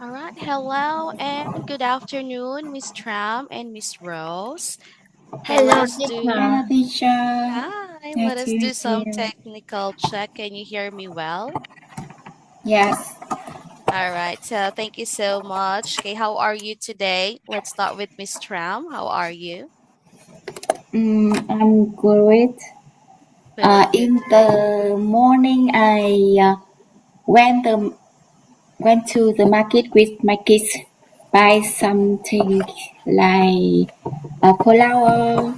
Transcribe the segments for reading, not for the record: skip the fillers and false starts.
All right. Hello and good afternoon, Miss Tram and Miss Rose. Okay, let Hello, us do. teacher. Hello, teacher. Hi. Nice Let us to do meet some you. technical check. Can you hear me well? Yes, All right. So thank you so much. Okay, how are you today? Let's start with Miss Tram. How are you? I'm great. Very good In today. the morning, I went to the market with my kids, buy something like a flower,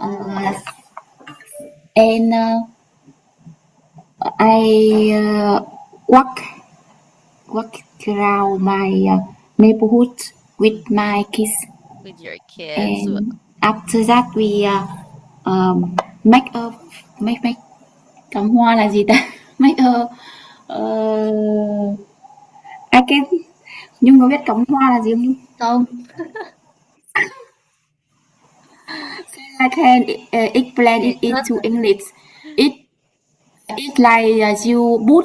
uh, Oh. and I walk around my neighborhood with Mm-hmm. my kids. With your kids. And after that, we make a make cắm hoa là gì ta? Make a I can Nhung có biết cắm hoa là gì không Nhung? Không. I can explain Nghệ it thuật. into English. It it's like you put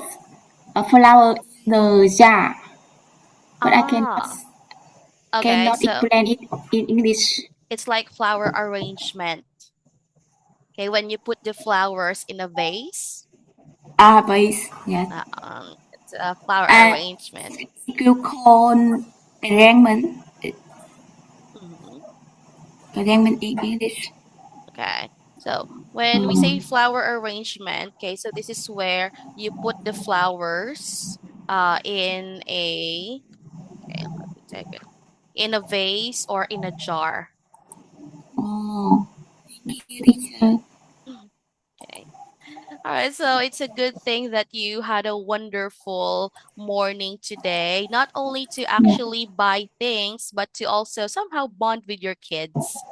a flower in the jar, but I Ah. Okay, cannot so explain it in English. it's like flower arrangement. Okay, when you put the flowers in a vase, Ah, base, yes. it's a flower And arrangement. you call arrangement, Mhm. arrangement in English. Okay. So when we say Mm. flower arrangement, okay, so this is where you put the flowers in a okay, let me take it. In a vase or in a jar. Oh, teacher. Mhm. Okay. All right, so it's a good thing that you had a wonderful morning today, not only to Yes. actually buy things, but to also somehow bond with your kids.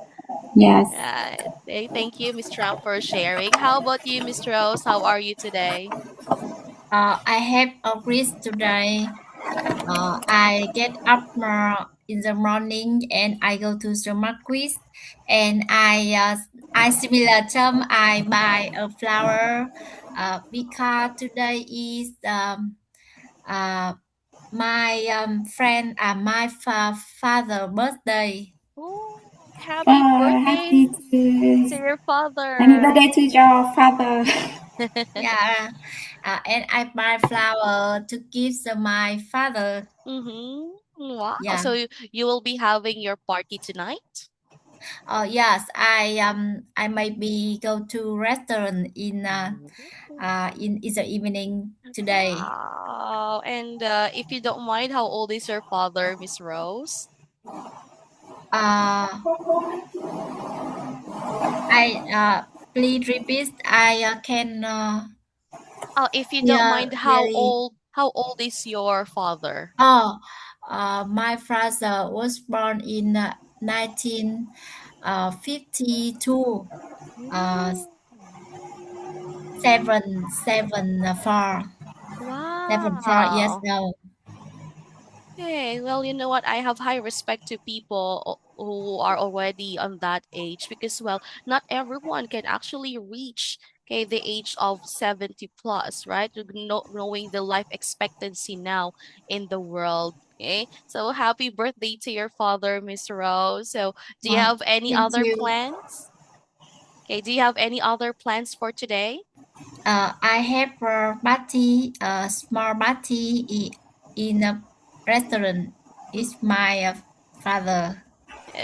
Yes. Right. Thank you, Miss Trump, for sharing. How about you, Miss Rose? How are you today? I have a quiz today. I get up in the morning and I go to the market and I similar term I buy a flower because today is uh, my friend father birthday. Oh, happy Oh, birthday to your happy father. birthday to your father. Yeah, and I buy flower to give to my father. Mm-hmm. Wow. Yeah. So you will be having your party tonight? Oh yes, I maybe go to restaurant in the evening today. Wow. And if you don't mind, how old is your father, Miss Rose? Uh I please repeat. I can Oh, if you don't hear mind, clearly. how old is your father? Oh, my father was born in 1952. Uh, Ooh. 7 4 years Wow. old. Okay, well, you know what? I have high respect to people who are already on that age because, well, not everyone can actually reach, okay, the age of 70 plus, right? Knowing the life expectancy now in the world. Okay, so happy birthday to your father, Miss Rose. So, do you have any Thank other you. plans? Okay, do you have any other plans for today? I have a party, a small party in a restaurant. It's my father.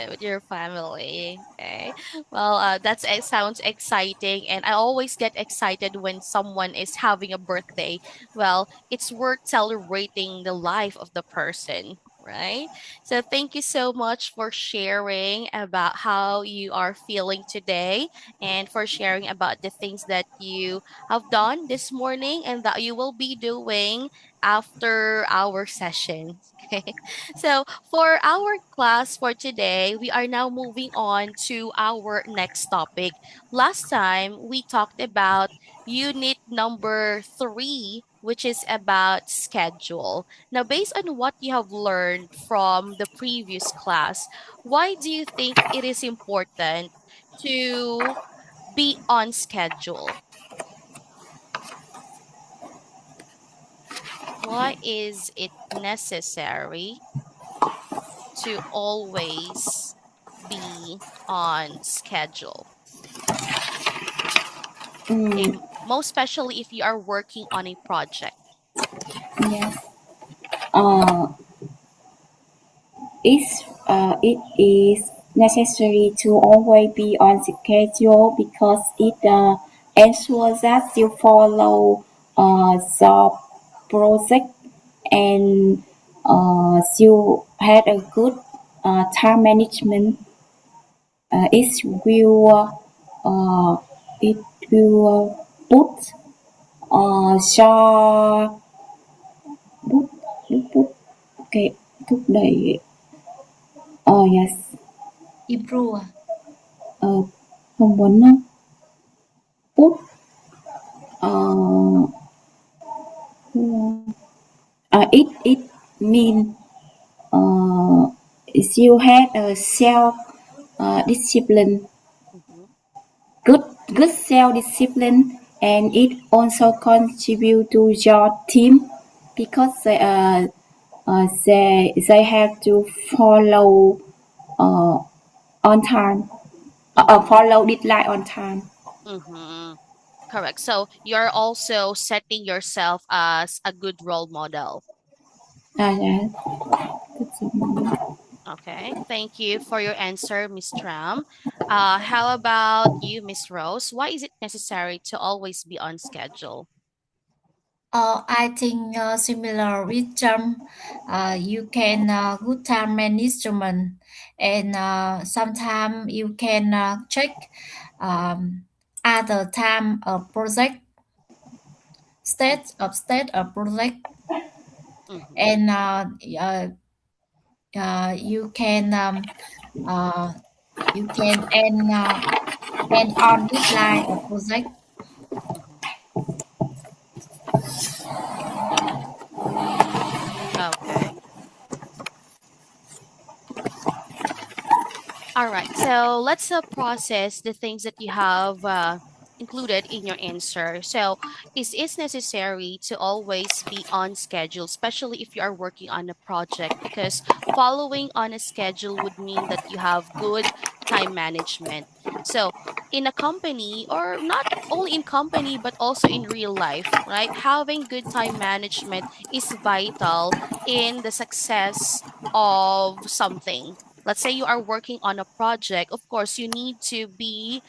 With your family. Okay. Well, sounds exciting, and I always get excited when someone is having a birthday. Well, it's worth celebrating the life of the person, right? So thank you so much for sharing about how you are feeling today and for sharing about the things that you have done this morning and that you will be doing after our session. Okay. So, for our class for today, we are now moving on to our next topic. Last time, we talked about unit number three, which is about schedule. Now, based on what you have learned from the previous class, why do you think it is important to be on schedule? Why is it necessary to always be on schedule? Okay, Mm, most especially if you are working on a project. yes. Uh, it is necessary to always be on schedule because it ensures that you follow the project and you had a good time management. It will it will put cho bút bút bút cái thúc đẩy yes Improve. ờ, không muốn put uh, it mean uh, you had a self discipline, Mhm. good good self discipline, and it also contribute to your team because they have to follow uh, on time, Mhm. follow deadline on time. Mhm. Correct. So you're also setting yourself as a good role model. Yeah, that's it. Okay. Thank you for your answer, Miss Tram. How about you, Miss Rose? Why is it necessary to always be on schedule? I think similar with Trump, you can good time management, and sometimes you can check um, other time project state of project, Mm-hmm. and uh, you can uh, you can end on deadline of project. Mm-hmm. Okay. All right. So let's process the things that you have included in your answer. So, is it necessary to always be on schedule, especially if you are working on a project? Because following on a schedule would mean that you have good time management. So, in a company, or not only in company, but also in real life, right? Having good time management is vital in the success of something. Let's say you are working on a project, of course you need to be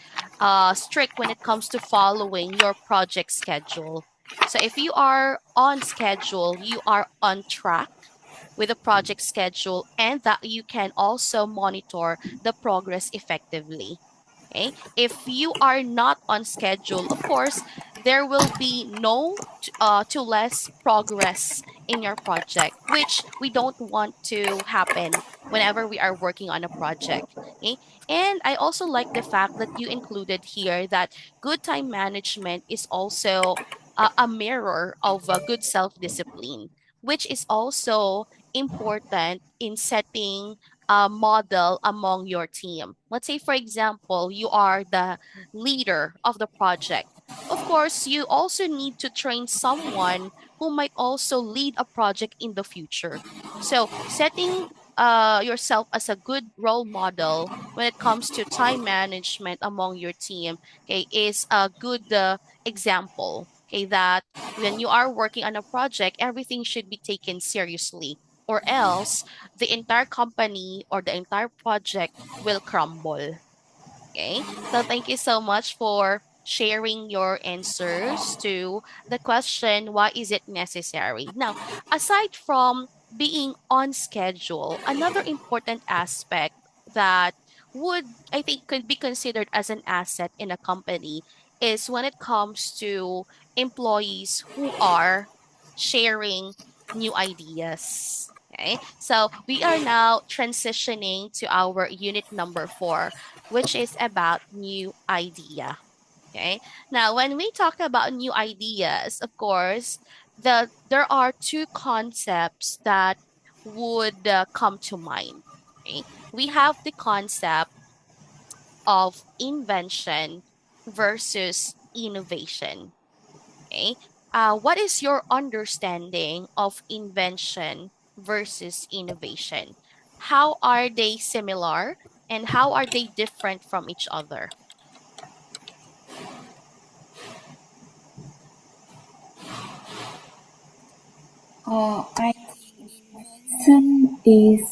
strict when it comes to following your project schedule. So if you are on schedule, you are on track with the project schedule, and that you can also monitor the progress effectively. Okay. If you are not on schedule, of course, there will be no to less progress in your project, which we don't want to happen whenever we are working on a project. Okay. And I also like the fact that you included here that good time management is also a mirror of a good self discipline, which is also important in setting a model among your team. Let's say, for example, you are the leader of the project. Of course, you also need to train someone who might also lead a project in the future. So, setting yourself as a good role model when it comes to time management among your team, okay, is a good example. Okay, that when you are working on a project, everything should be taken seriously, or else the entire company or the entire project will crumble. Okay. So thank you so much for sharing your answers to the question, why is it necessary? Now, aside from being on schedule, another important aspect that would, I think, could be considered as an asset in a company is when it comes to employees who are sharing new ideas. Okay. So we are now transitioning to our unit number 4, which is about new idea. Okay. Now, when we talk about new ideas, of course, there are two concepts that would come to mind. Okay. We have the concept of invention versus innovation. Okay. what is your understanding of invention versus innovation? How are they similar and how are they different from each other? I think is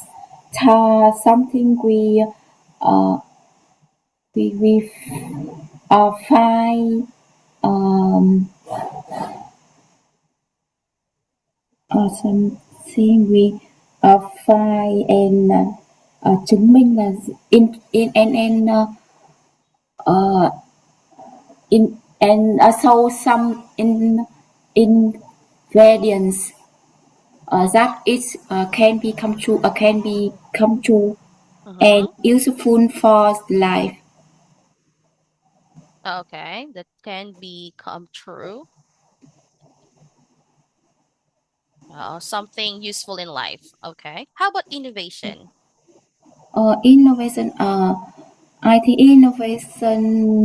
something uh, we find um, something we find and chứng minh là uh, in and also some ingredients that it can be come true and Mm-hmm. useful for life. Okay, that can become true. Something useful in life. Okay. How about innovation? Innovation. I think innovation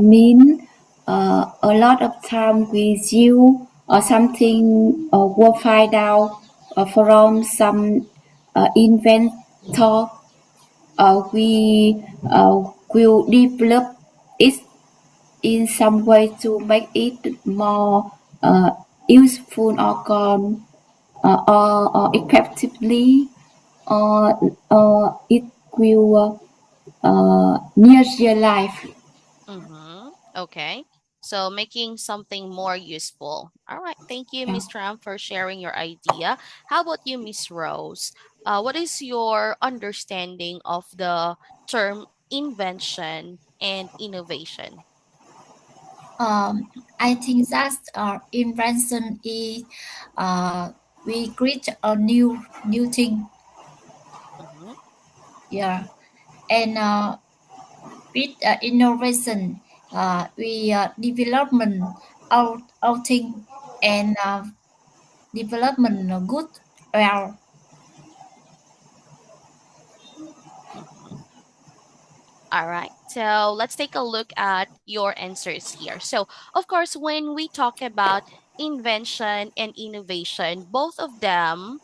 mean a lot of time with you or something will find out from some inventor. We will develop it in some way to make it more useful or effectively it will near your life. Mm-hmm. Okay. So making something more useful. All right. Thank you, Yeah. Miss Tram, for sharing your idea. How about you, Miss Rose? What is your understanding of the term invention and innovation? I think that invention is uh, we create a new thing. Mm-hmm. Yeah, and with innovation, we development our thing and development good well. Mm-hmm. All right. So let's take a look at your answers here. So, of course, when we talk about invention and innovation, both of them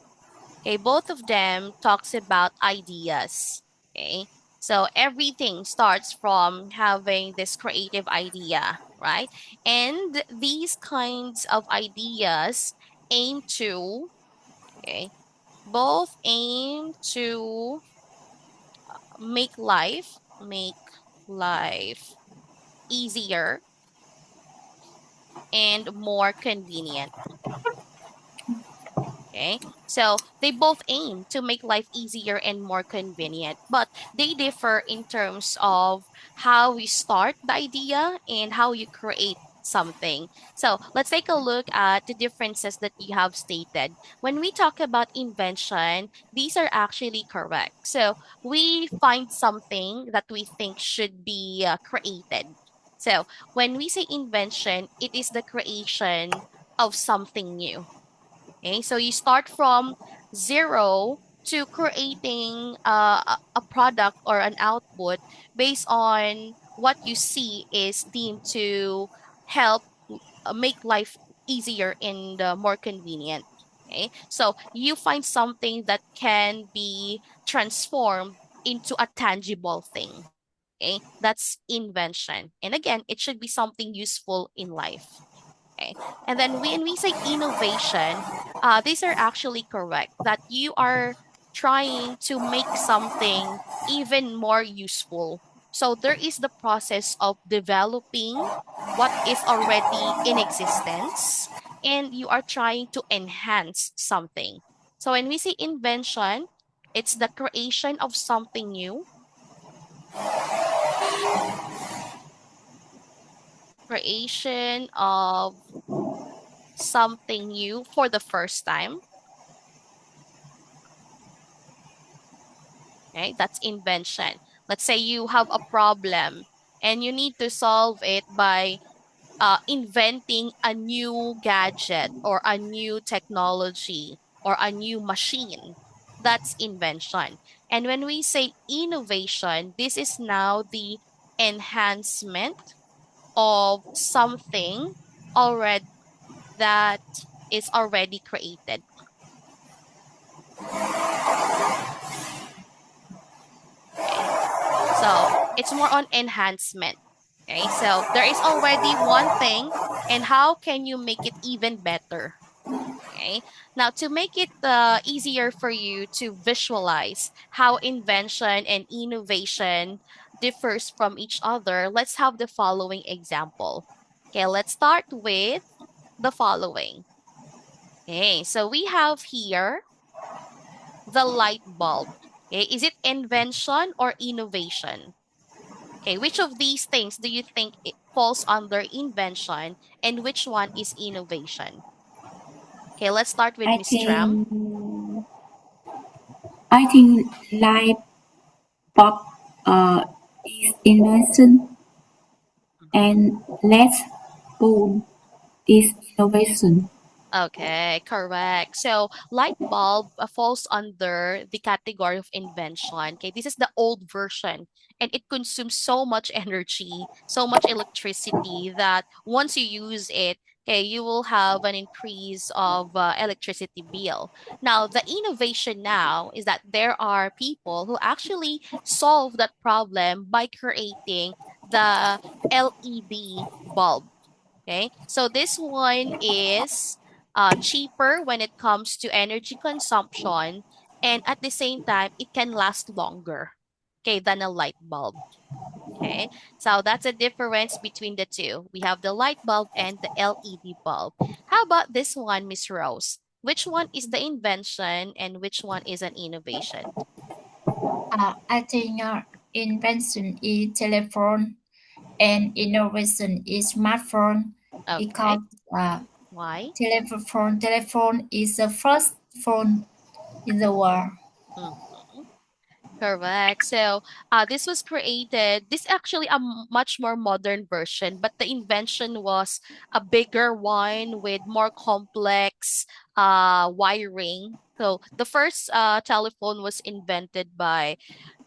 talks about ideas. Okay. So everything starts from having this creative idea, right? And these kinds of ideas aim to, okay, both aim to make life easier and more convenient. Okay. So they both aim to make life easier and more convenient, but they differ in terms of how we start the idea and how you create something. So let's take a look at the differences that you have stated. When we talk about invention, these are actually correct. So we find something that we think should be created. So when we say invention, it is the creation of something new. Okay, so you start from zero to creating a product or an output based on what you see is deemed to help make life easier and more convenient. Okay, so you find something that can be transformed into a tangible thing. Okay, that's invention. And again, it should be something useful in life. Okay. And then when we say innovation, these are actually correct that you are trying to make something even more useful. So there is the process of developing what is already in existence and you are trying to enhance something. So when we say invention, it's the creation of something new, creation of something new for the first time. Okay, that's invention. Let's say you have a problem and you need to solve it by inventing a new gadget or a new technology or a new machine. That's invention. And when we say innovation, this is now the enhancement of something already that is already created? Okay. So it's more on enhancement. Okay. So there is already one thing, and how can you make it even better? Okay. Now, to make it easier for you to visualize how invention and innovation differs from each other, let's have the following example. Okay, let's start with the following. Okay, so we have here the light bulb. Okay, is it invention or innovation? Okay, which of these things do you think it falls under invention and which one is innovation? Okay, let's start with I Miss Tram. think light bulb is invention and LED bulb is innovation. Okay, correct. So light bulb falls under the category of invention. Okay, this is the old version, and it consumes so much energy, so much electricity that once you use it, okay, you will have an increase of electricity bill. Now, the innovation now is that there are people who actually solve that problem by creating the LED bulb. Okay, so this one is cheaper when it comes to energy consumption, and at the same time, it can last longer, okay, than a light bulb. Okay, so that's a difference between the two. We have the light bulb and the LED bulb. How about this one, Miss Rose? Which one is the invention and which one is an innovation? I think invention is telephone and innovation is smartphone Okay, because uh, why? telephone is the first phone in the world. Mhm. Correct. So, this was created. This actually a much more modern version, but the invention was a bigger one with more complex wiring. So, the first telephone was invented by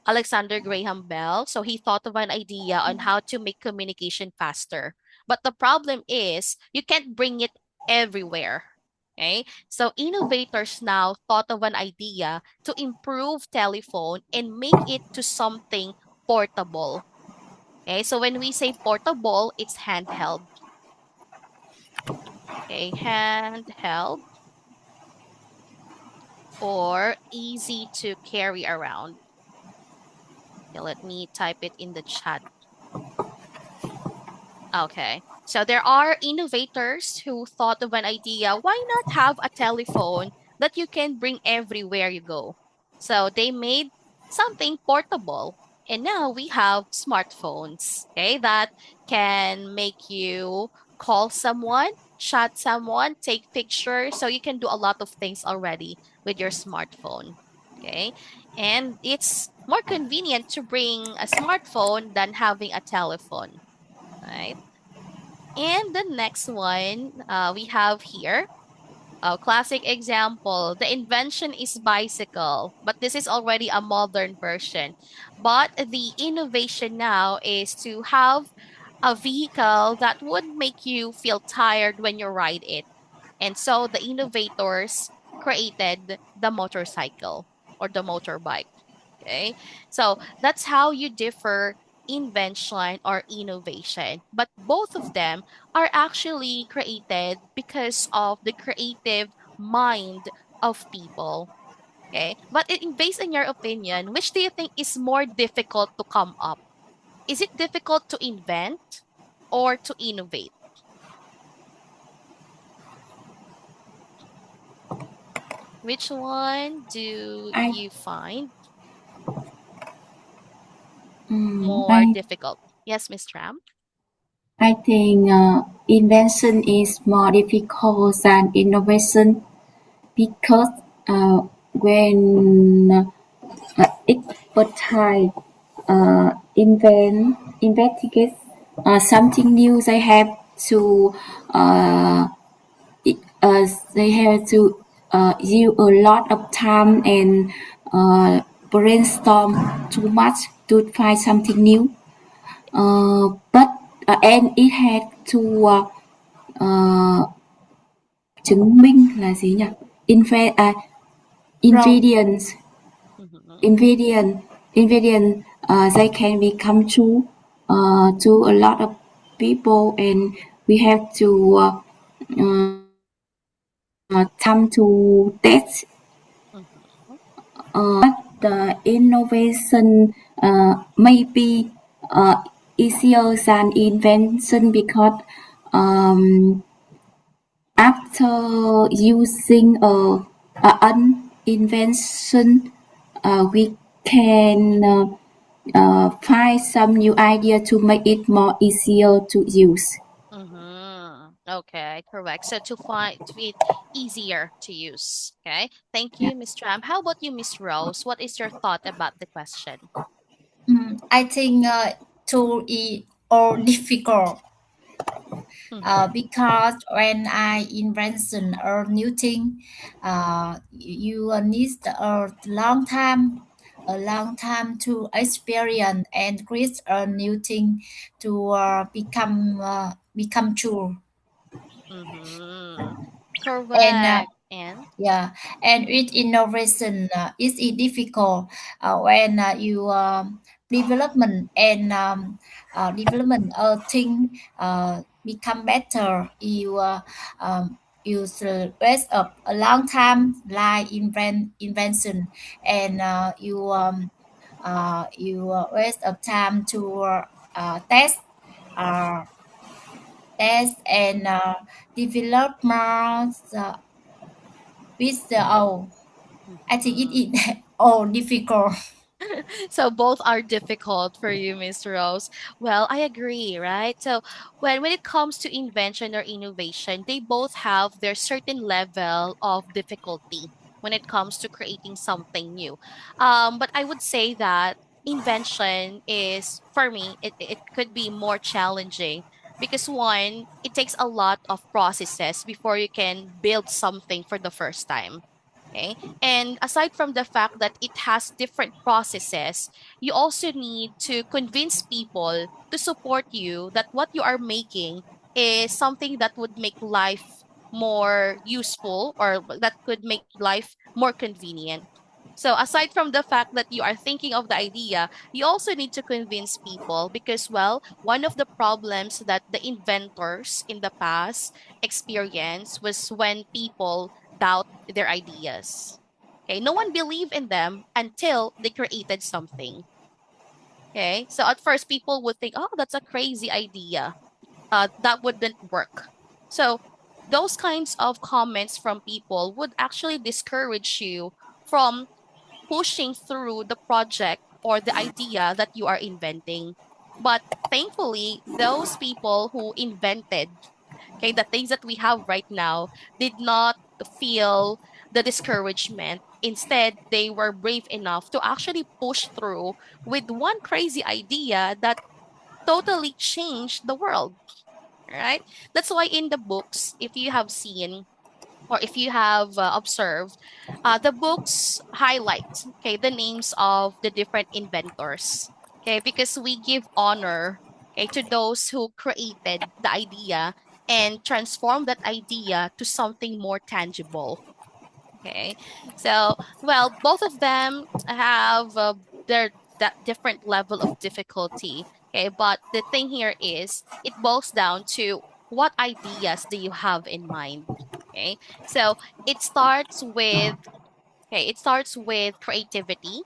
Alexander Graham Bell. So he thought of an idea on how to make communication faster. But the problem is you can't bring it everywhere. Okay. So innovators now thought of an idea to improve telephone and make it to something portable. Okay. So when we say portable, it's handheld. Okay. Handheld or easy to carry around. Okay, let me type it in the chat. Okay. So there are innovators who thought of an idea, why not have a telephone that you can bring everywhere you go? So they made something portable. And now we have smartphones, okay, that can make you call someone, chat someone, take pictures. So you can do a lot of things already with your smartphone. Okay. And it's more convenient to bring a smartphone than having a telephone, right? And the next one we have here, a classic example. The invention is bicycle, but this is already a modern version. But the innovation now is to have a vehicle that would make you feel tired when you ride it. And so the innovators created the motorcycle or the motorbike. Okay. So that's how you differ invention or innovation. But both of them are actually created because of the creative mind of people. Okay. But based on your opinion, which do you think is more difficult to come up? Is it difficult to invent or to innovate? Which one do I you find mm, more difficult? Yes, Miss Tram? I think invention is more difficult than innovation because when expertise investigate something new, to uh, they have to use a lot of time and brainstorm too much to find something new. But and it had to chứng minh là gì nhỉ? Rồi. Ingredients, Mm-hmm. ingredient, they can become true to a lot of people, and we have to time to test Mm-hmm. the innovation may be easier than invention because um, after using an invention, we can find some new idea to make it more easier to use. Mm-hmm. Okay, correct. So to find to it easier to use. Okay. Thank Yeah. you, Miss Tram. How about you, Miss Rose? What is your thought about the question? I think too or difficult Mm-hmm. because when I invention a new thing, you need a long time to experience and create a new thing to become true. Mm-hmm. And Correct. And yeah, and with innovation, it's difficult when you development and development thing become better. You should waste up a long time like invention, and you waste of time to uh, test and develop more with the I think it mm-hmm. is all difficult. So both are difficult for you, Miss Rose. Well, I agree, right? So when it comes to invention or innovation, they both have their certain level of difficulty when it comes to creating something new. But I would say that invention is, for me, it could be more challenging because one, it takes a lot of processes before you can build something for the first time. Okay. And aside from the fact that it has different processes, you also need to convince people to support you that what you are making is something that would make life more useful or that could make life more convenient. So aside from the fact that you are thinking of the idea, you also need to convince people because, well, one of the problems that the inventors in the past experienced was when people doubt their ideas. Okay, no one believed in them until they created something. Okay, so at first people would think, oh, that's a crazy idea. That wouldn't work. So those kinds of comments from people would actually discourage you from pushing through the project or the idea that you are inventing. But thankfully, those people who invented, okay, the things that we have right now, did not feel the discouragement. Instead, they were brave enough to actually push through with one crazy idea that totally changed the world, right? That's why in the books, if you have seen or if you have observed, the books highlight, okay, the names of the different inventors, okay, because we give honor, okay, to those who created the idea and transform that idea to something more tangible. Okay. So, well, both of them have their that different level of difficulty. Okay. But the thing here is it boils down to what ideas do you have in mind? Okay. So it starts with, okay, it starts with creativity.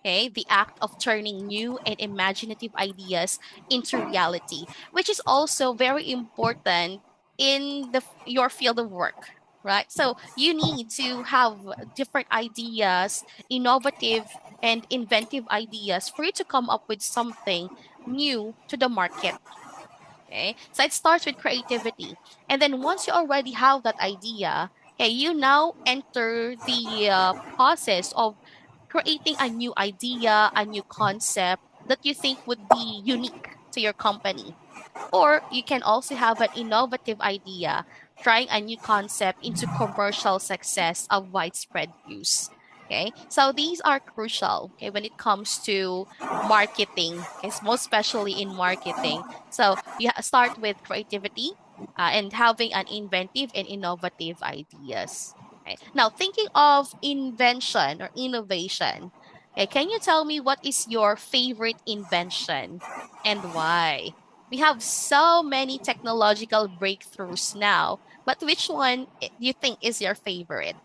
Okay, the act of turning new and imaginative ideas into reality, which is also very important in your field of work, right? So you need to have different ideas, innovative and inventive ideas for you to come up with something new to the market. Okay. So it starts with creativity. And then once you already have that idea, okay, you now enter the process of creating a new idea, a new concept that you think would be unique to your company. Or you can also have an innovative idea, trying a new concept into commercial success of widespread use. Okay, so these are crucial, okay, when it comes to marketing, okay, most especially in marketing. So you start with creativity, and having an inventive and innovative ideas. Okay. Now, thinking of invention or innovation, okay, can you tell me what is your favorite invention and why? We have so many technological breakthroughs now, but which one do you think is your favorite?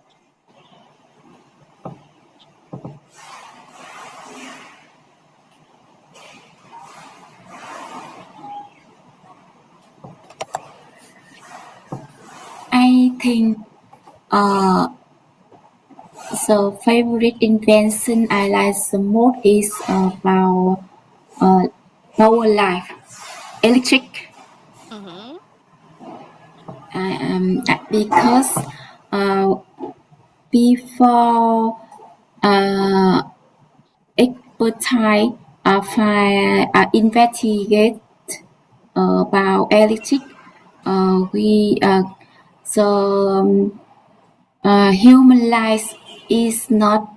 I think uh, the favorite invention I like the most is about uh, our life, electric. Mm-hmm. Because uh, before uh, expertise investigate about electric, we the human life is not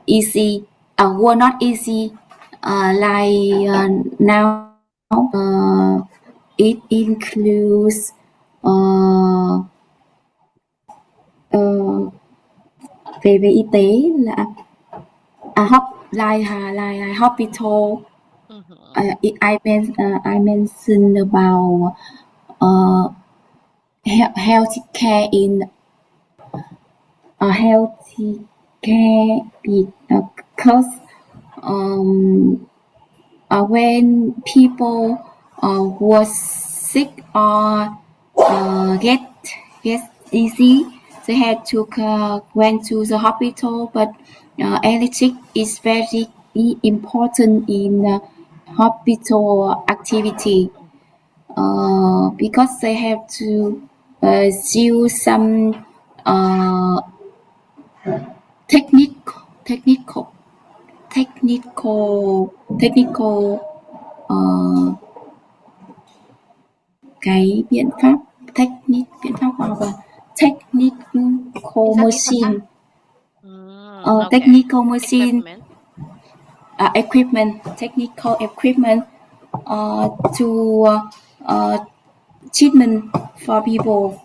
easy, were not easy like now. It includes uh, uh, về về y tế là like hospital. Mm-hmm. I mentioned about uh, health care in healthy care because um, when people was sick or get easy, they had to went to the hospital. But electric is very important in hospital activity because they have to use some uh, technical technical technical uh, cái biện pháp khoa học là technical Exactly. machine Okay. technical machine Equipment. equipment technical equipment uh, to uh, treatment for people.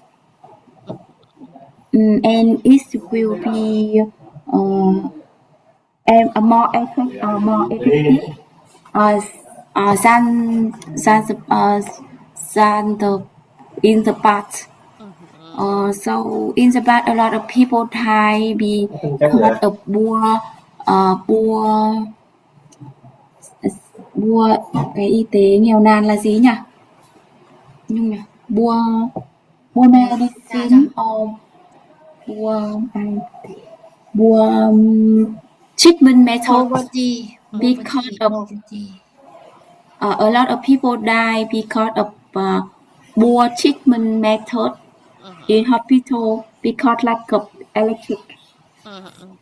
And it will be uh, more effective uh, than the in the past. Mm-hmm. So in the past, a lot of people die because of poor cái y tế nghèo nàn là gì nhỉ? Nhưng mà poor poor Ra cho medicine or poor poor treatment method poverty, because poverty, of poverty. a lot of people die because of poor treatment method Mm-hmm. in hospital because lack of electric.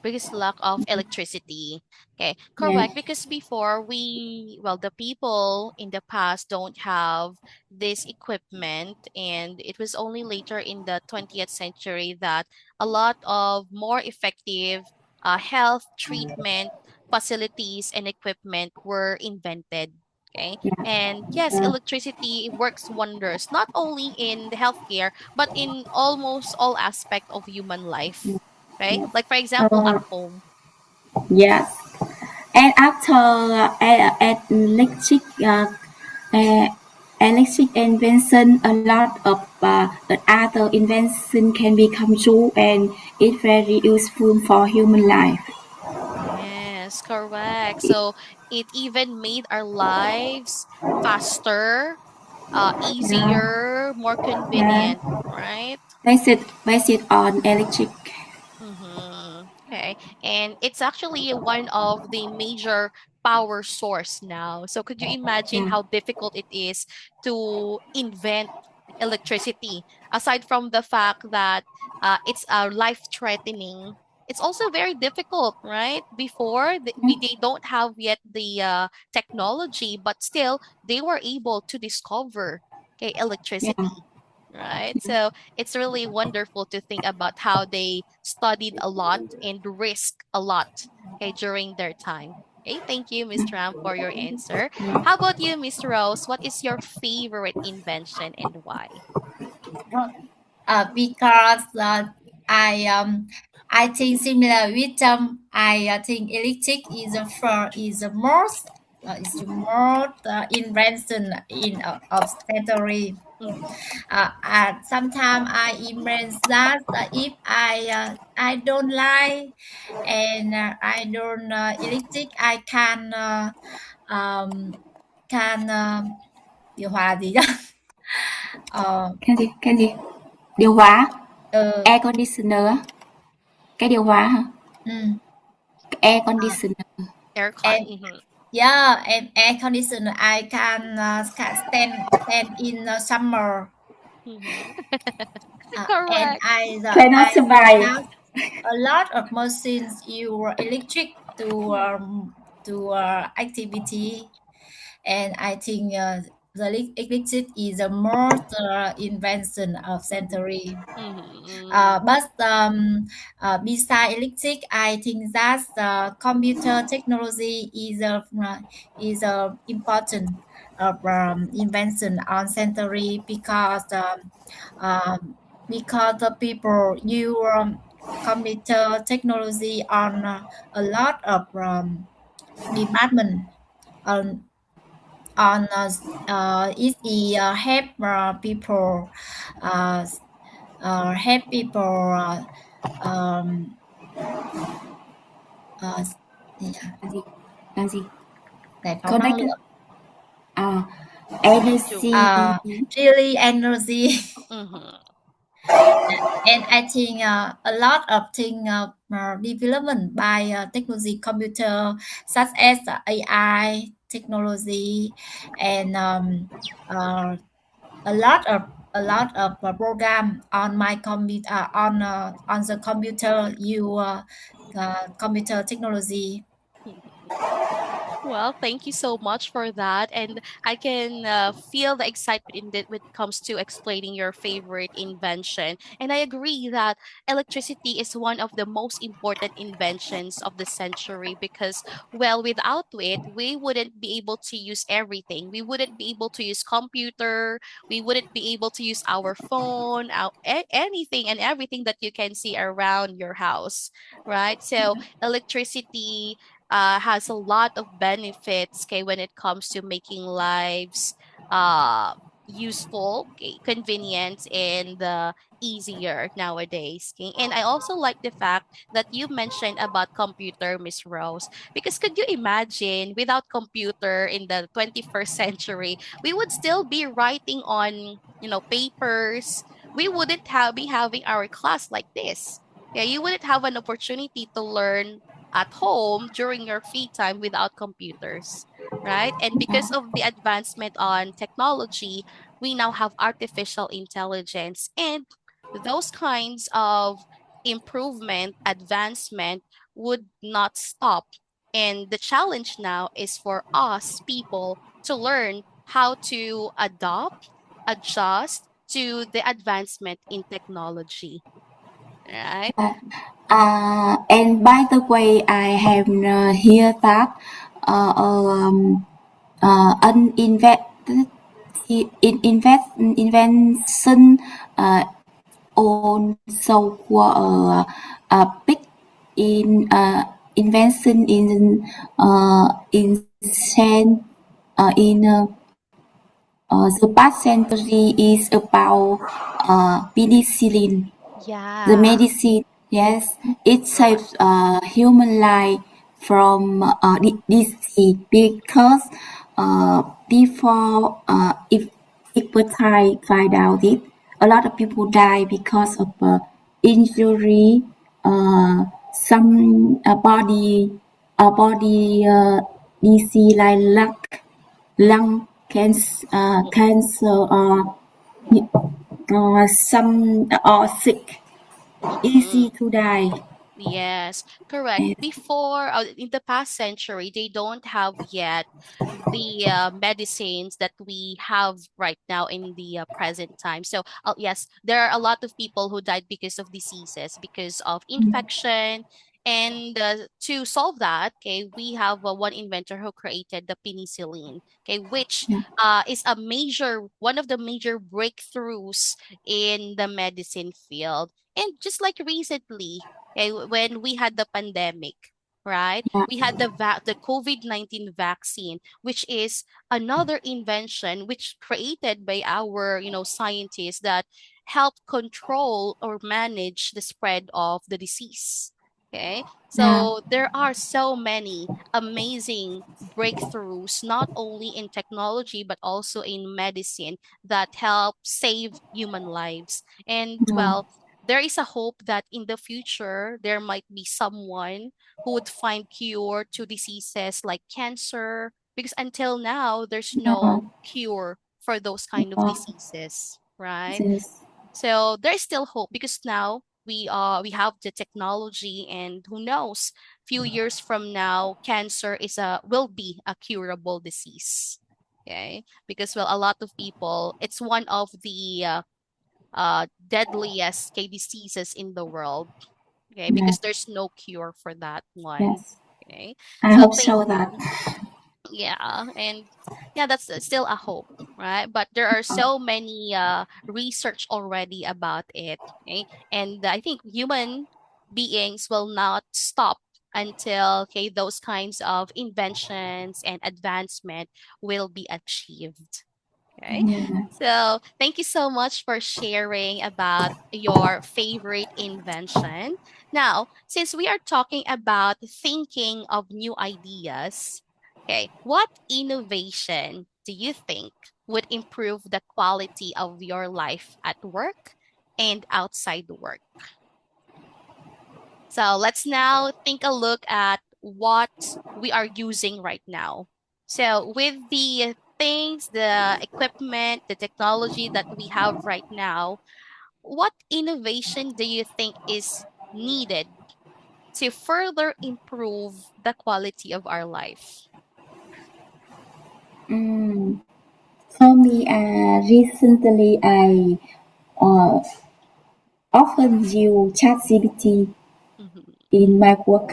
Because lack of electricity. Okay, Yeah, correct. Because before the people in the past don't have this equipment, and it was only later in the 20th century that a lot of more effective health treatment facilities and equipment were invented. Okay, yeah, and yes, yeah, electricity works wonders not only in the healthcare but in almost all aspect of human life, right? yeah. Like for example, at Uh, home. yes. And after uh, electric invention, a lot of other invention can become true, and it's very useful for human life. Yes, correct. So it even made our lives faster, Yeah, easier, more yeah. convenient, right? Based on electric. Mm-hmm. Okay. And it's actually one of the major power source now. So could you imagine Yeah, how difficult it is to invent electricity? Aside from the fact that it's life threatening, it's also very difficult, right? Before they don't have yet the technology, but still they were able to discover, okay, yeah, electricity, right? So it's really wonderful to think about how they studied a lot and risked a lot, okay, during their time. Okay, thank you, Miss Tram, for your answer. yeah. How about you, Miss Rose? What is your favorite invention and why? Because I think similar with I think electric is the most invention in of century. Mm-hmm. And sometimes I imagine that I don't like and I don't electric I um, can điều hòa gì đó. Ờ, Cái gì? Điều hòa? ừ, Air conditioner á? Cái điều hòa hả? ừ. Air Uh, conditioner. Aircon. and Mm-hmm. yeah, and air conditioner I can stand in summer. Mm-hmm. And Correct. Cannot I think survive. that a lot of machines use electric to activity, and I think the electric is the most invention of century. Mm-hmm. But beside electric, I think that computer technology is a important invention on century because the people use computer technology on a lot of department on it help people uh, help people um, uh, yeah, Là gì? Là gì? giải phóng năng Connect á? lượng. À, To. energy. Really energy. Mm-hmm. And I think a lot of things development by technology computer such as AI technology and uh, a lot of program on my computer on the computer you computer technology. Well, thank you so much for that. And I can feel the excitement in that when it comes to explaining your favorite invention. And I agree that electricity is one of the most important inventions of the century because, well, without it, we wouldn't be able to use everything. We wouldn't be able to use computer. We wouldn't be able to use our phone, anything and everything that you can see around your house, right? So electricity has a lot of benefits, okay, when it comes to making lives uh useful, okay, convenient, and easier nowadays, okay? And I also like the fact that you mentioned about computer, Miss Rose, because could you imagine without computer in the 21st century, we would still be writing on, papers. We wouldn't have be having our class like this. Yeah, you wouldn't have an opportunity to learn at home during your free time without computers, right? And because of the advancement on technology, we now have artificial intelligence, and those kinds of improvement, advancement would not stop. And the challenge now is for us people to learn how to adopt, adjust to the advancement in technology, right? And by the way, I have heard that uninvented invention also a big invention in the past century is about penicillin. The Yeah. medicine, yes, it saves human life from disease because before if people find out it, a lot of people die because of injury, some body disease like lung cancer or some or sick, Mm-hmm. easy to die. Yes, correct. Yes. Before, in the past century, they don't have yet the medicines that we have right now in the present time. So, yes, there are a lot of people who died because of diseases, because of infection, And to solve that, okay, we have one inventor who created the penicillin, okay, which yeah, is a major one of the major breakthroughs in the medicine field. And just like recently, okay, when we had the pandemic, right? yeah, We had the COVID-19 vaccine, which is another invention which created by our, scientists that help control or manage the spread of the disease. Okay. yeah, So there are so many amazing breakthroughs, not only in technology, but also in medicine that help save human lives. And yeah, well, there is a hope that in the future, there might be someone who would find cure to diseases like cancer, because until now, there's yeah, no cure for those kind of yeah, diseases, right? yes, So there's still hope because now we have the technology, and who knows, few years from now cancer is a will be a curable disease. Okay? Because well, a lot of people, it's one of the deadliest diseases in the world. Okay? yeah, Because there's no cure for that one. yes. Okay? I So hope thank so that. yeah, and yeah, that's still a hope, right? But there are so many research already about it, okay? And I think human beings will not stop until those kinds of inventions and advancement will be achieved. Okay. Yeah. So thank you so much for sharing about your favorite invention. Now, since we are talking about thinking of new ideas, okay, what innovation do you think would improve the quality of your life at work and outside work? So let's now take a look at what we are using right now. So, with the things, the equipment, the technology that we have right now, what innovation do you think is needed to further improve the quality of our life? Mm, for me, recently I uh, often use ChatGPT Mm-hmm. in my work,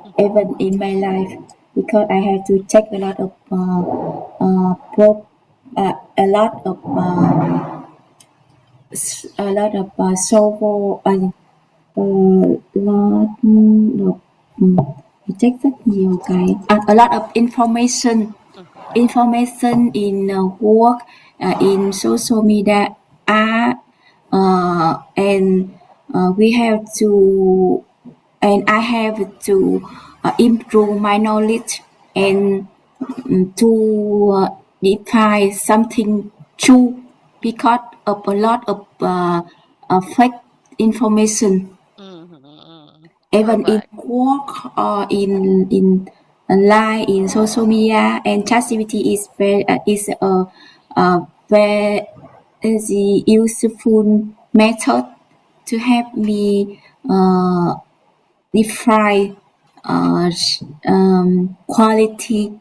Mm-hmm. even in my life, because I have to check a lot of server lot of check rất nhiều cái a lot of Mm-hmm. information in work, in social media, art, and we have to and I have to improve my knowledge and to define something true because of a lot of fake information, Mm-hmm. even in Correct. work or in online in social media. And ChatGPT a very useful method to help me define quality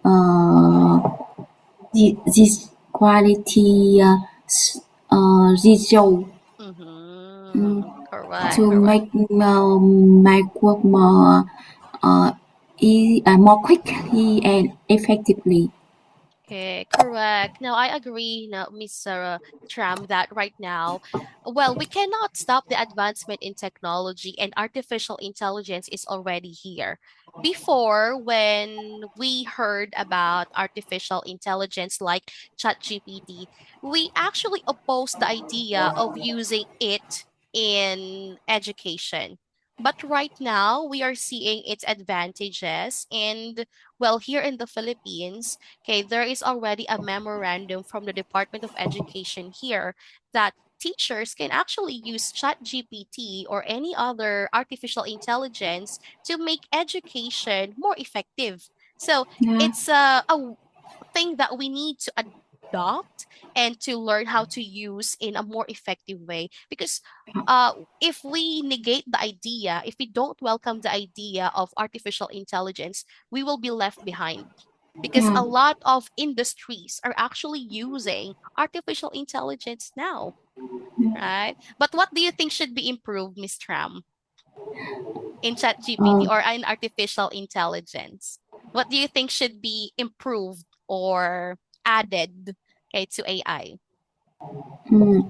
uh, this quality result Mm-hmm. Correct. to Correct. make my work uh, more quickly and effectively. Okay, correct. Now I agree, now, Miss Tram, that right now, well, we cannot stop the advancement in technology, and artificial intelligence is already here. Before, when we heard about artificial intelligence like ChatGPT, we actually opposed the idea of using it in education. But right now, we are seeing its advantages. And well, here in the Philippines, okay, there is already a memorandum from the Department of Education here that teachers can actually use ChatGPT or any other artificial intelligence to make education more effective. So Yeah, it's a thing that we need to adopt and to learn how to use in a more effective way. Because if we negate the idea, if we don't welcome the idea of artificial intelligence, we will be left behind, because yeah. a lot of industries are actually using artificial intelligence now, right? But what do you think should be improved, Miss Tram? in ChatGPT uh, or in artificial intelligence? What do you think should be improved or added, okay, to AI? mm,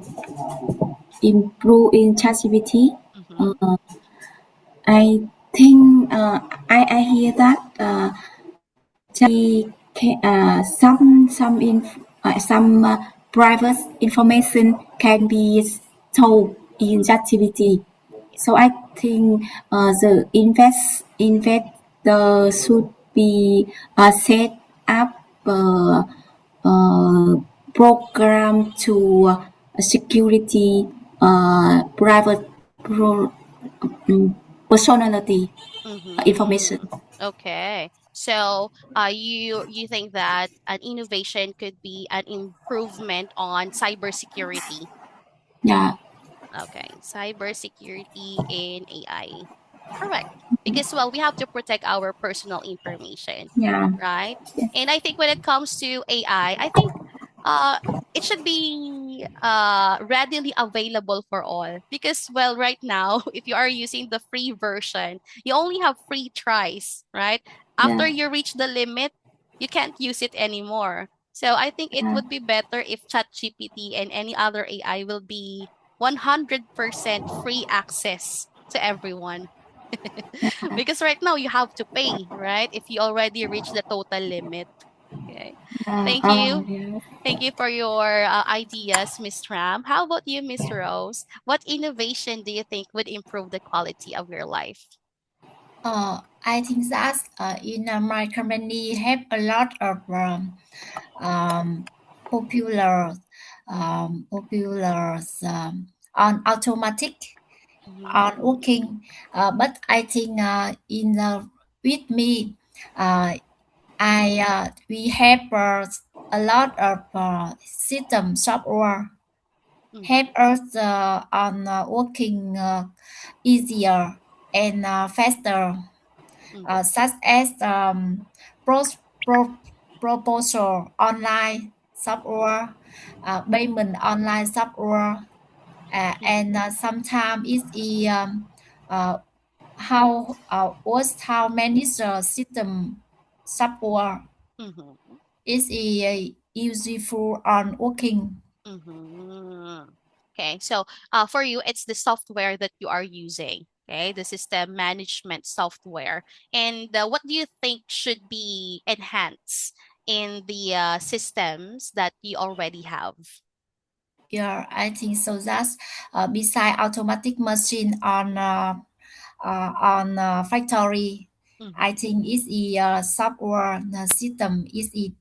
improve in ChatGPT. Mm-hmm. Uh, I think I hear that ChatGPT some private information can be stored in Mm-hmm. ChatGPT. Yeah. So I think the investor should be set up uh, program to security private um, personality information. Mm-hmm. Okay. So, you think that an innovation could be an improvement on cybersecurity? Yeah, Okay, cybersecurity in AI. Correct. Because, well, we have to protect our personal information, yeah, right? yes, And I think when it comes to AI, I think uh it should be readily available for all because, well, right now if you are using the free version, you only have free tries, right? yeah, After you reach the limit, you can't use it anymore. So I think it yeah, would be better if ChatGPT and any other AI will be 100% free access to everyone. Because right now you have to pay, right? If you already reach the total limit. Okay. yeah. Thank you. Yes. Thank you for your ideas, Miss Tram. How about you, Miss Rose? What innovation do you think would improve the quality of your life? I think that in my company have a lot of um, popular popular on automatic Mm-hmm. on working, but I think in with me, uh, I we have a lot of system software help Mm-hmm. us on working easier and faster, Mm-hmm. such as pros, pro, proposal online software, payment online software, and Mm-hmm. sometimes it's uh, how how many system software Mm-hmm. is useful on working. Mm-hmm. Okay, so for you, it's the software that you are using. Okay, the system management software. And what do you think should be enhanced in the systems that you already have? Yeah, I think so. That's beside automatic machine on factory. I Mm-hmm. think it's a software system is a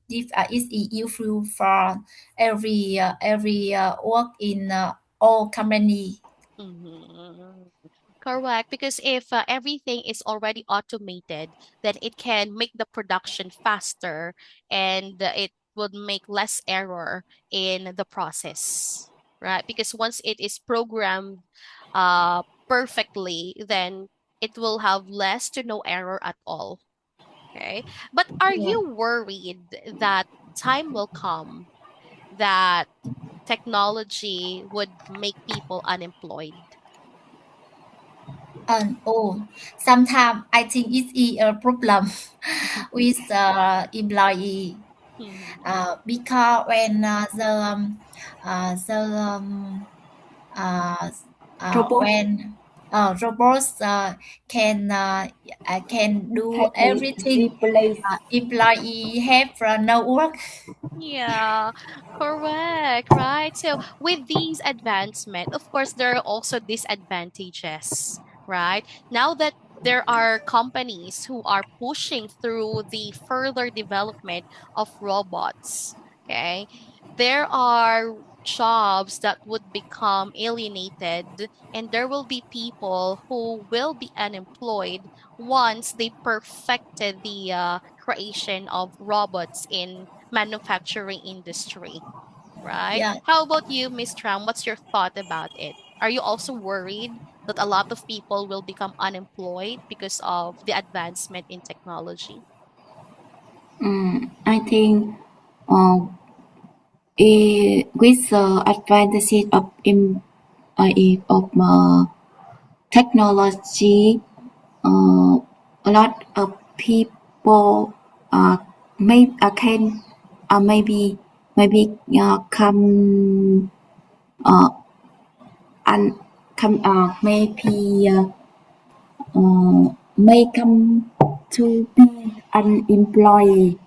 useful for every work in all company. Mm-hmm. Correct, because if everything is already automated, then it can make the production faster and it would make less error in the process, right? Because once it is programmed perfectly, then it will have less to no error at all. Okay. But are Yeah. you worried that time will come that technology would make people unemployed? And oh, sometimes I think it's a problem with employee Mhm. because when the uh, Robot when robots can do can everything, replace. employee have no work. Yeah, correct, right? So with these advancement, of course, there are also disadvantages, right? Now that there are companies who are pushing through the further development of robots, okay? There are jobs that would become alienated, and there will be people who will be unemployed once they perfected the creation of robots in manufacturing industry, right? Yeah, How about you, Miss Tram? What's your thought about it? Are you also worried that a lot of people will become unemployed because of the advancement in technology? I think uh, with the advantages of technology, uh, a lot of people may can maybe come uh, and come maybe may come to be unemployed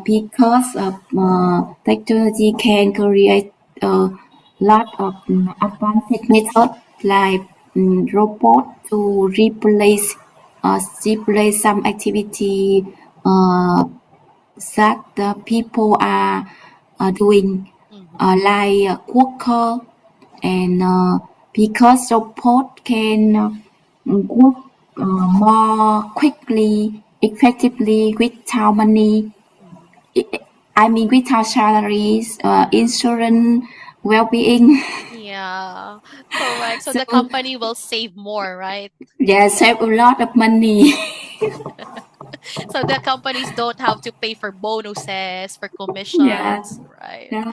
because of technology can create a lot of advanced methods like robot to replace some activity uh, that the people are doing Mm-hmm. like worker and because robot can work more quickly, effectively without money. Mm-hmm. I mean, without salaries, insurance, well-being. Yeah, correct. So So the company will save more, right? yeah, save a lot of money. So the companies don't have to pay for bonuses, for Yeah, commissions, right? yeah,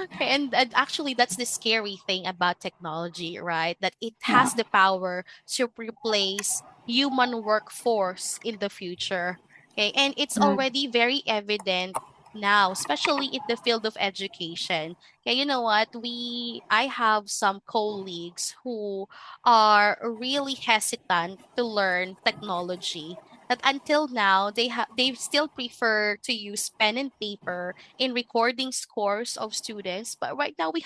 Okay, and actually, that's the scary thing about technology, right? That it yeah, has the power to replace human workforce in the future. Okay, and it's yeah, already very evident now, especially in the field of education. Okay, you know what? I have some colleagues who are really hesitant to learn technology. That until now they still prefer to use pen and paper in recording scores of students. But right now we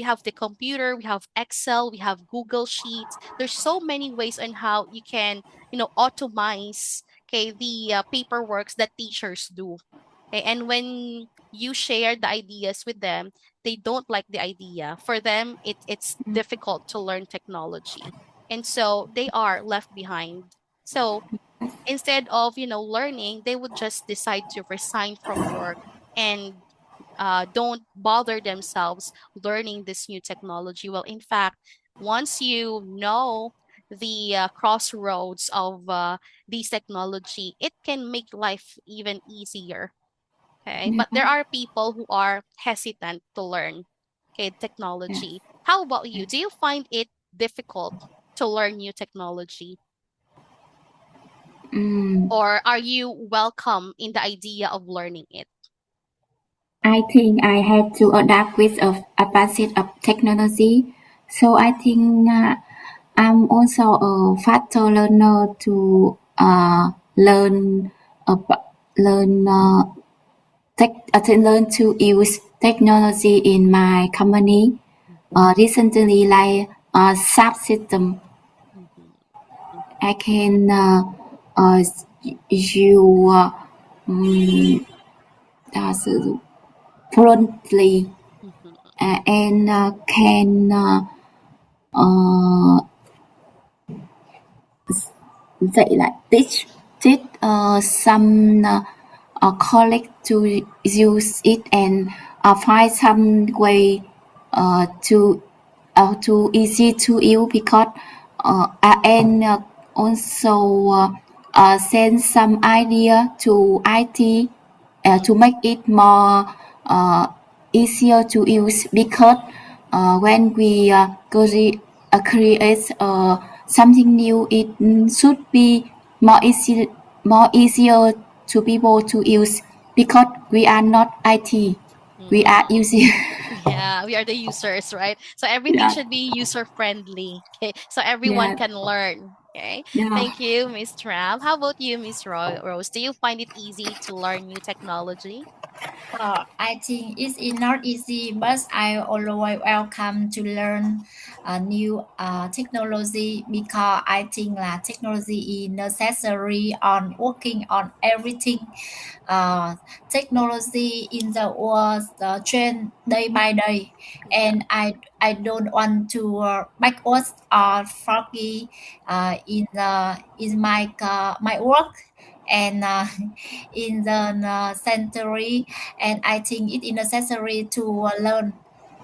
have the computer, we have Excel, we have Google Sheets. There's so many ways on how you can, automize, okay, the paperworks that teachers do. Okay? And when you share the ideas with them, they don't like the idea. For them, it's difficult to learn technology. And so they are left behind. So instead of learning, they would just decide to resign from work and don't bother themselves learning this new technology. Well, in fact, once you know the crossroads of these technology, it can make life even easier. Okay, yeah, but there are people who are hesitant to learn, okay, yeah. technology. How about you? Do you find it difficult to learn new technology, Mm, or are you welcome in the idea of learning it? I think I have to adapt with a advanced of technology. So I think I'm also a faster learner to learn about learn to learn to use technology in my company. Mhm, Recently, like SAP system, mhm, mhm, I can uh, you um, that's fluently mhm, and can uh, dạy lại teach some colleague to use it and find some way to easy to use because and also send some idea to IT to mhm, make it more uh, easier to use because when we create something new, it should be more easier to people to use because we are not IT, we are mhm. using. Yeah, we are the users, right? So everything Yeah, should be user friendly. Okay, so everyone yeah, can learn. Okay, yeah. thank you, Miss Tram. How about you, Miss Rose? Do you find it easy to learn new technology? I think it's not easy, but I always welcome to learn new technology because I think that technology is necessary on working on everything. Uh, Technology in the world change day by day, Yeah. and I don't want to backwards or foggy in my work and in the century, and I think it is necessary to learn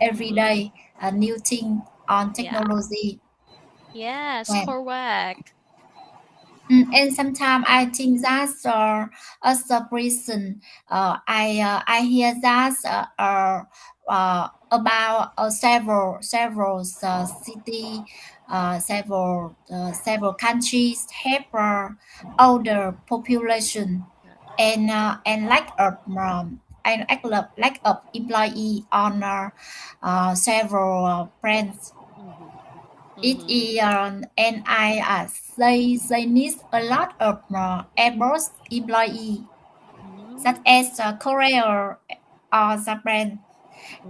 every Mm-hmm. day a new thing on Yeah. technology. Yes, And, correct. and sometimes I think that's as a person, I hear that about several city several countries have older population and lack of employee on several brands. Mm-hmm. It Mm-hmm. is and I they need a lot of Airbus employee such Mm-hmm. as Korea or Japan.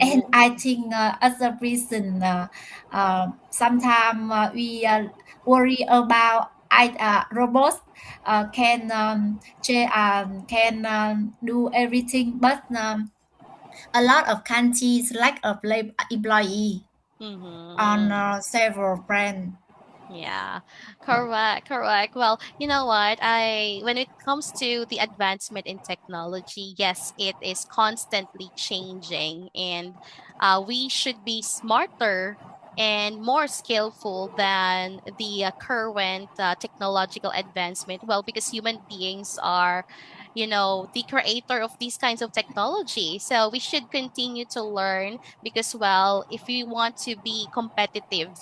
And I Oh. think as a reason, sometimes we worry about robots can do everything, but a lot of countries lack of employee on Mm-hmm. several brands. Yeah, correct, correct. Well, you know what? When it comes to the advancement in technology, yes, it is constantly changing, and we should be smarter and more skillful than the current technological advancement. Well, because human beings are, the creator of these kinds of technology. So we should continue to learn because, well, if we want to be competitive,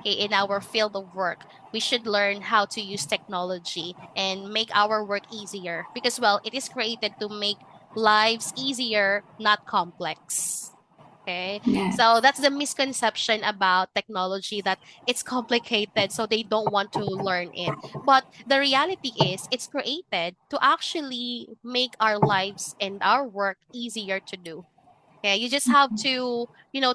okay, in our field of work, we should learn how to use technology and make our work easier because, well, it is created to make lives easier, not complex. Okay. yeah, So that's the misconception about technology, that it's complicated, so they don't want to learn it. But the reality is it's created to actually make our lives and our work easier to do. Okay, you just have to,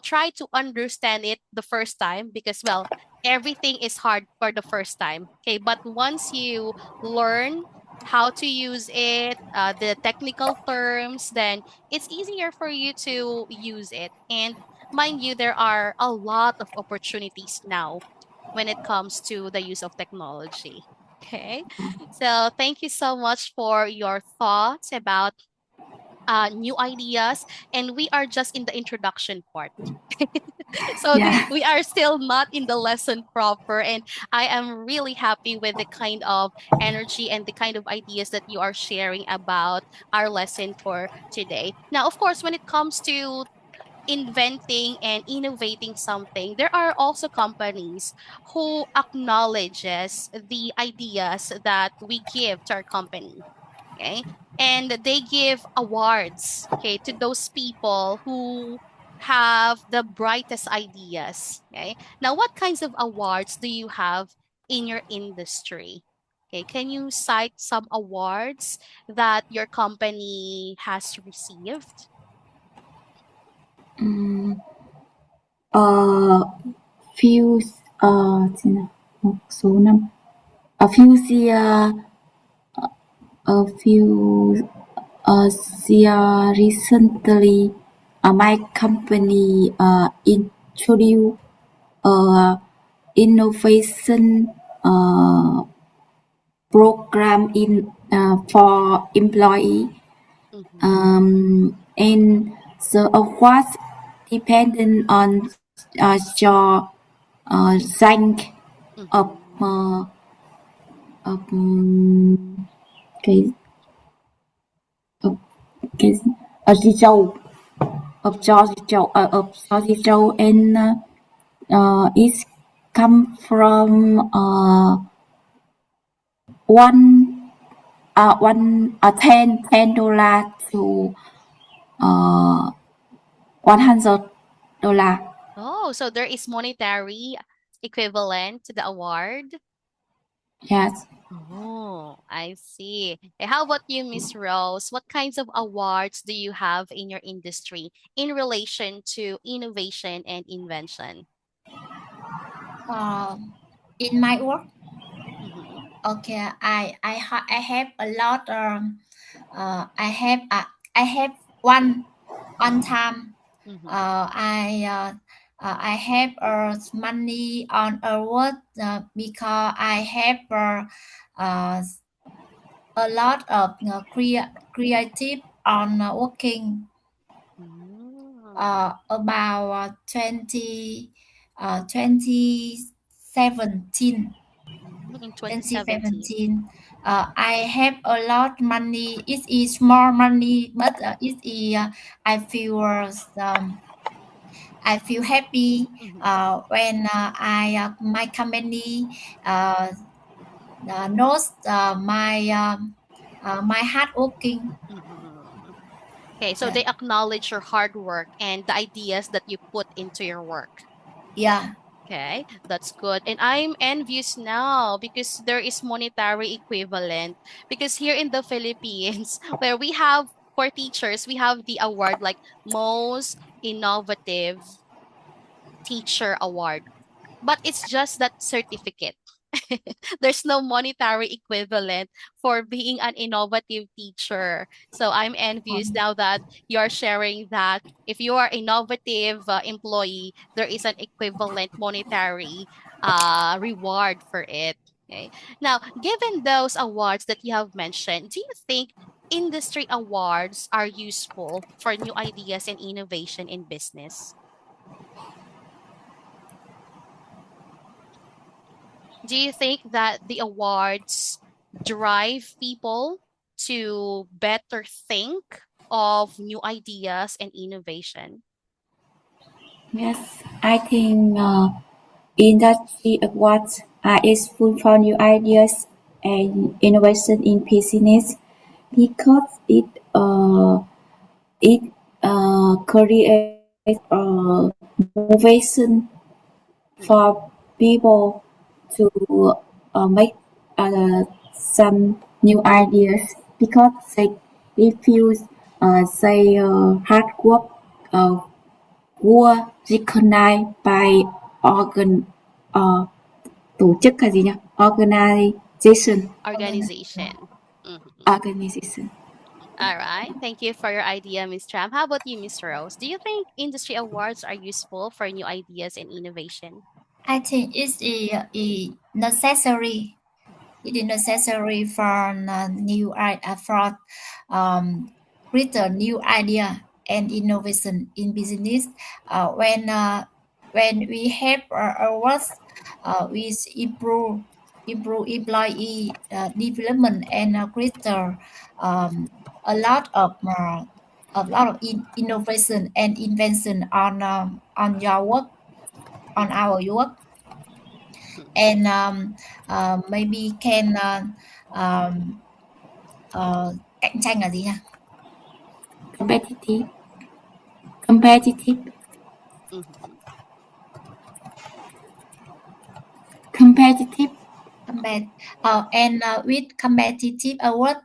try to understand it the first time because, well, everything is hard for the first time. Okay, but once you learn how to use it, the technical terms, then it's easier for you to use it. And mind you, there are a lot of opportunities now when it comes to the use of technology. Okay, so thank you so much for your thoughts about new ideas, and we are just in the introduction part. So yeah, we are still not in the lesson proper, and I am really happy with the kind of energy and the kind of ideas that you are sharing about our lesson for today. Now, of course, when it comes to inventing and innovating something, there are also companies who acknowledges the ideas that we give to our company. Okay, and they give awards, okay, to those people who have the brightest ideas. Okay, now what kinds of awards do you have in your industry? Okay, can you cite some awards that your company has received? uh, few xem nào, một số năm, a few year, a few year recently, my company introduced innovation program in for employee, Mm-hmm. and the awards dependent on your rank of Mm-hmm. of cái of cái result of your Mm-hmm. result of your result, and it come from one $10 to uh $100. Oh, so there is monetary equivalent to the award. Yes. Oh, I see. How about you, Miss Rose? What kinds of awards do you have in your industry in relation to innovation and invention? In my work, Mm-hmm. okay, I have a lot. I have I have one time. Mm-hmm. I have money on a word because I have uh, a lot of creative on working about 2017. In 2017. 2017, I have a lot money. It is more money, but it is I feel I feel happy Mm-hmm. when my company uh, knows my hard working. Mm-hmm. Okay, so Yeah, they acknowledge your hard work and the ideas that you put into your work. yeah. Okay, that's good. And I'm envious now because there is monetary equivalent. Because here in the Philippines, where we have for teachers, we have the award like most innovative teacher award, but it's just that certificate. There's no monetary equivalent for being an innovative teacher. So I'm envious now that you're sharing that if you are innovative employee, there is an equivalent monetary reward for it. Okay. Now, given those awards that you have mentioned, do you think industry awards are useful for new ideas and innovation in business? Do you think that the awards drive people to better think of new ideas and innovation? Yes, I think industry awards are useful for new ideas and innovation in business because it creates motivation Mm-hmm. for people to make some new ideas because they feel hard work uh, were recognized by organ uh, tổ chức là gì nhỉ? Organization. Organization. Mm-hmm. Organization. All right. Thank you for your idea, Ms. Tram. How about you, Mr. Rose? Do you think industry awards are useful for new ideas and innovation? I think it's necessary. It is necessary for new for um, greater new idea and innovation in business. When we have our works, we improve employee development and greater um, a lot of innovation and invention on your work on our work and maybe can um, cạnh tranh là gì nhỉ? Competitive. Competitive. Mm-hmm. Competitive. And with competitive award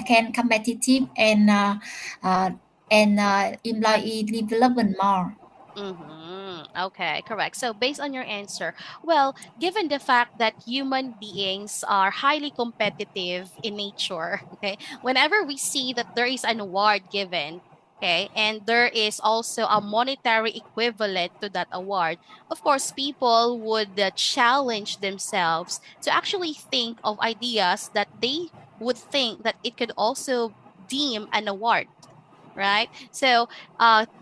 can competitive uh, and employee development more. Mm-hmm. Okay, correct. So, based on your answer, well, given the fact that human beings are highly competitive in nature, okay, whenever we see that there is an award given, okay, and there is also a monetary equivalent to that award, of course, people would challenge themselves to actually think of ideas that they would think that it could also deem an award, right? So,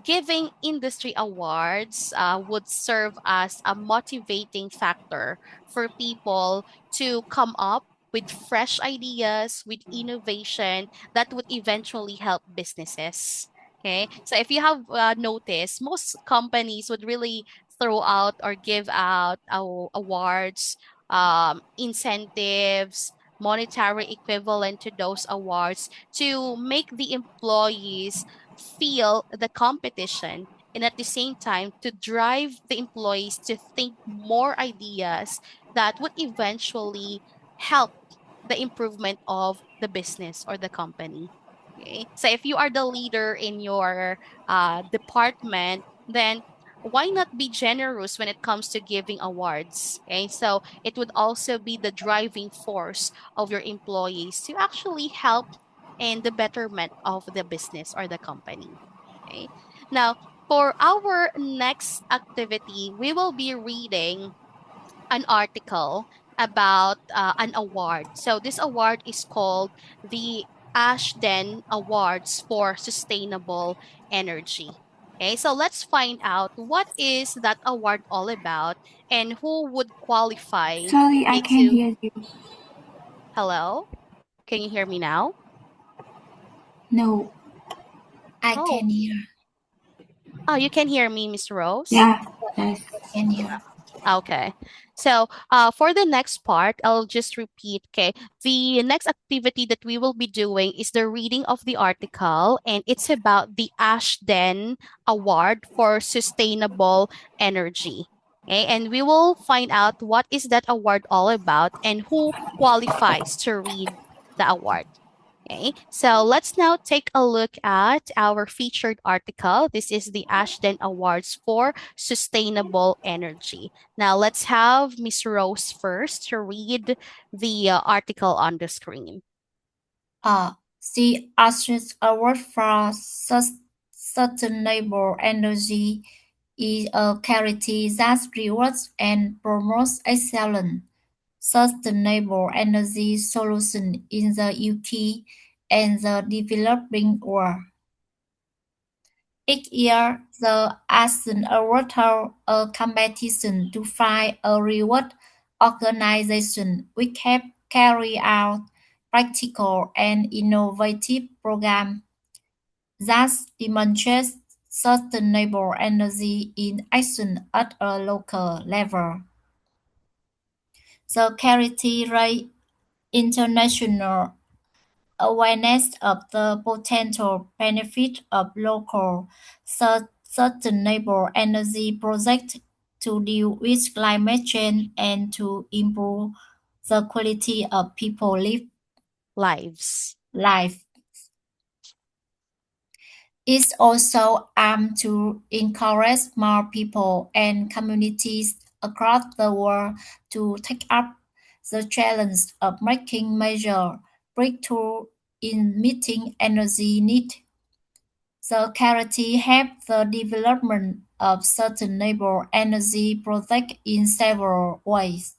giving industry awards would serve as a motivating factor for people to come up with fresh ideas, with innovation that would eventually help businesses. Okay, so if you have noticed, most companies would really throw out or give out awards, incentives, monetary equivalent to those awards to make the employees feel the competition and at the same time to drive the employees to think more ideas that would eventually help the improvement of the business or the company. Okay. So if you are the leader in your department, then why not be generous when it comes to giving awards? Okay. So it would also be the driving force of your employees to actually help in the betterment of the business or the company. Okay. Now, for our next activity, we will be reading an article about an award. So this award is called the Ashden Awards for Sustainable Energy. Okay, so let's find out what is that award all about and who would qualify Sorry, I can't into. hear you. Hello, can you hear me now? No. I Oh, can hear. Oh, you can hear me, Miss Rose? Yeah, yes. Can you? Okay. So, for the next part, I'll just repeat. Okay. The next activity that we will be doing is the reading of the article, and it's about the Ashden Award for Sustainable Energy. Okay. And we will find out what is that award all about and who qualifies to read the award. Okay, so let's now take a look at our featured article. This is the Ashden Awards for Sustainable Energy. Now let's have Miss Rose first to read the article on the screen. The Ashes Award for Sustainable Energy is a charity that rewards and promotes excellent sustainable energy solutions in the UK and the developing world. Each year, the Aston Award holds a competition to find a reward organization which have carry out practical and innovative programs that demonstrate sustainable energy in action at a local level. The charity raises international awareness of the potential benefit of local sustainable energy projects to deal with climate change and to improve the quality of people's Lives. life. It also aims to encourage more people and communities across the world to take up the challenge of making major breakthrough in meeting energy needs. The charity helps the development of sustainable energy projects in several ways.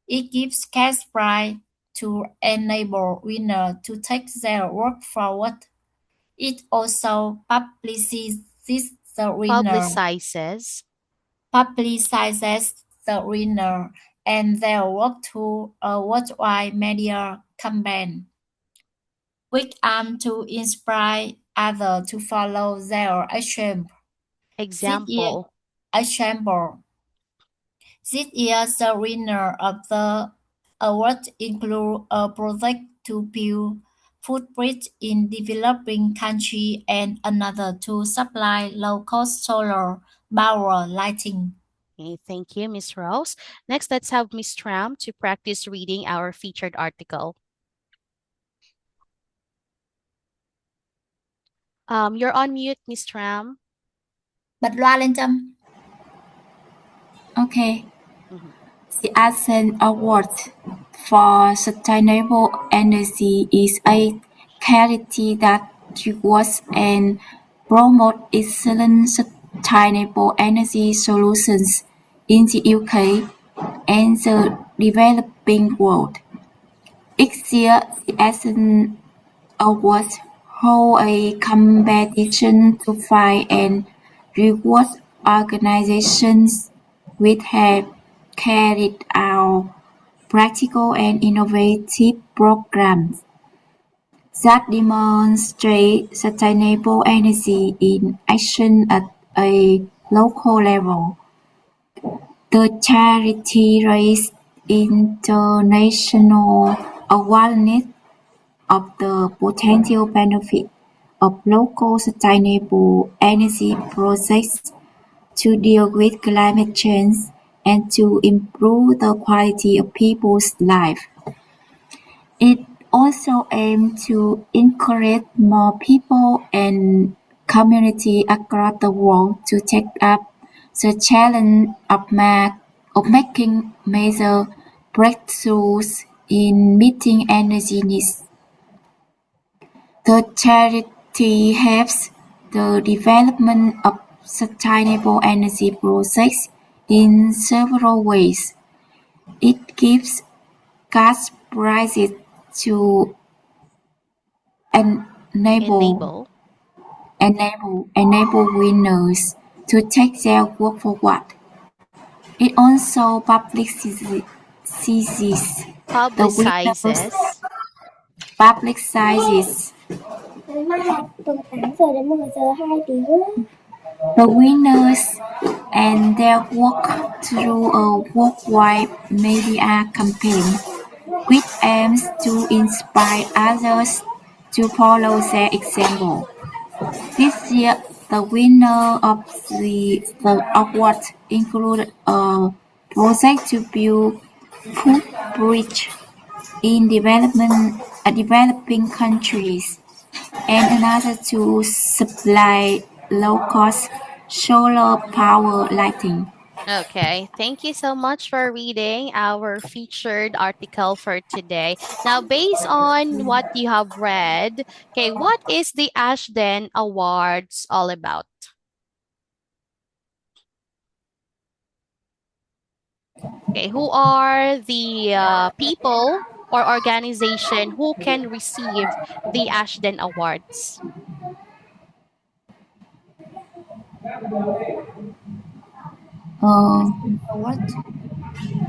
It gives cash prize to enable winners to take their work forward. It also Publicizes. publicizes the winner and their work through a worldwide media campaign, which aim to inspire others to follow their example. This year, Example. example. This year, the winner of the award include a project to build footbridge in developing countries and another to supply low-cost solar power lighting. Okay, thank you, Miss Rose. Next, let's have Miss Tram to practice reading our featured article. You're on mute, Miss Tram. Bật loa lên Trâm. Okay. Mhm. The Ascent Award for Sustainable Energy is a charity that rewards and promotes excellent sustainable energy solutions in the UK and the developing world. Each year, the Ascent Awards hold a competition to find and reward organizations which have carried out practical and innovative programs that demonstrate sustainable energy in action at a local level. The charity raises international awareness of the potential benefit of local sustainable energy projects to deal with climate change and to improve the quality of people's lives. It also aims to encourage more people and communities across the world to take up the challenge of making major breakthroughs in meeting energy needs. The charity helps the development of sustainable energy projects in several ways. It gives cash prizes to enable Enable. enable winners to take their work forward. It also the winners Publicizes. publicizes The winners and their work through a worldwide media campaign, which aims to inspire others to follow their example. This year, the winner of the award included a project to build footbridge in developing countries, and another to supply low-cost solar power lighting. Okay, thank you so much for reading our featured article for today. Now, based on what you have read, okay, what is the Ashden Awards all about? Okay, who are the people or organization who can receive the Ashden Awards? Uh, What?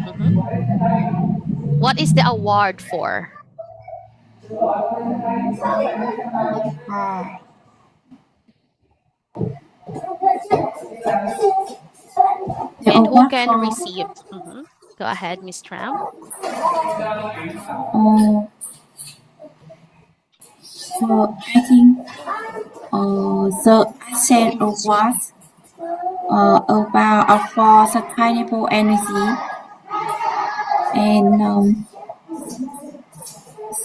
Mhm. What is the award for? Oh, the And who award can for receive? Mhm. Go ahead, Miss Tram. so I think the Ascent industry. Awards about for sustainable energy and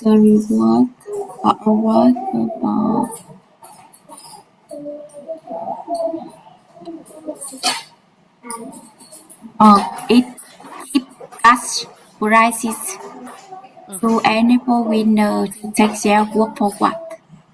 the reward award about it keep cash prices to Mhm. enable winner to take their work forward.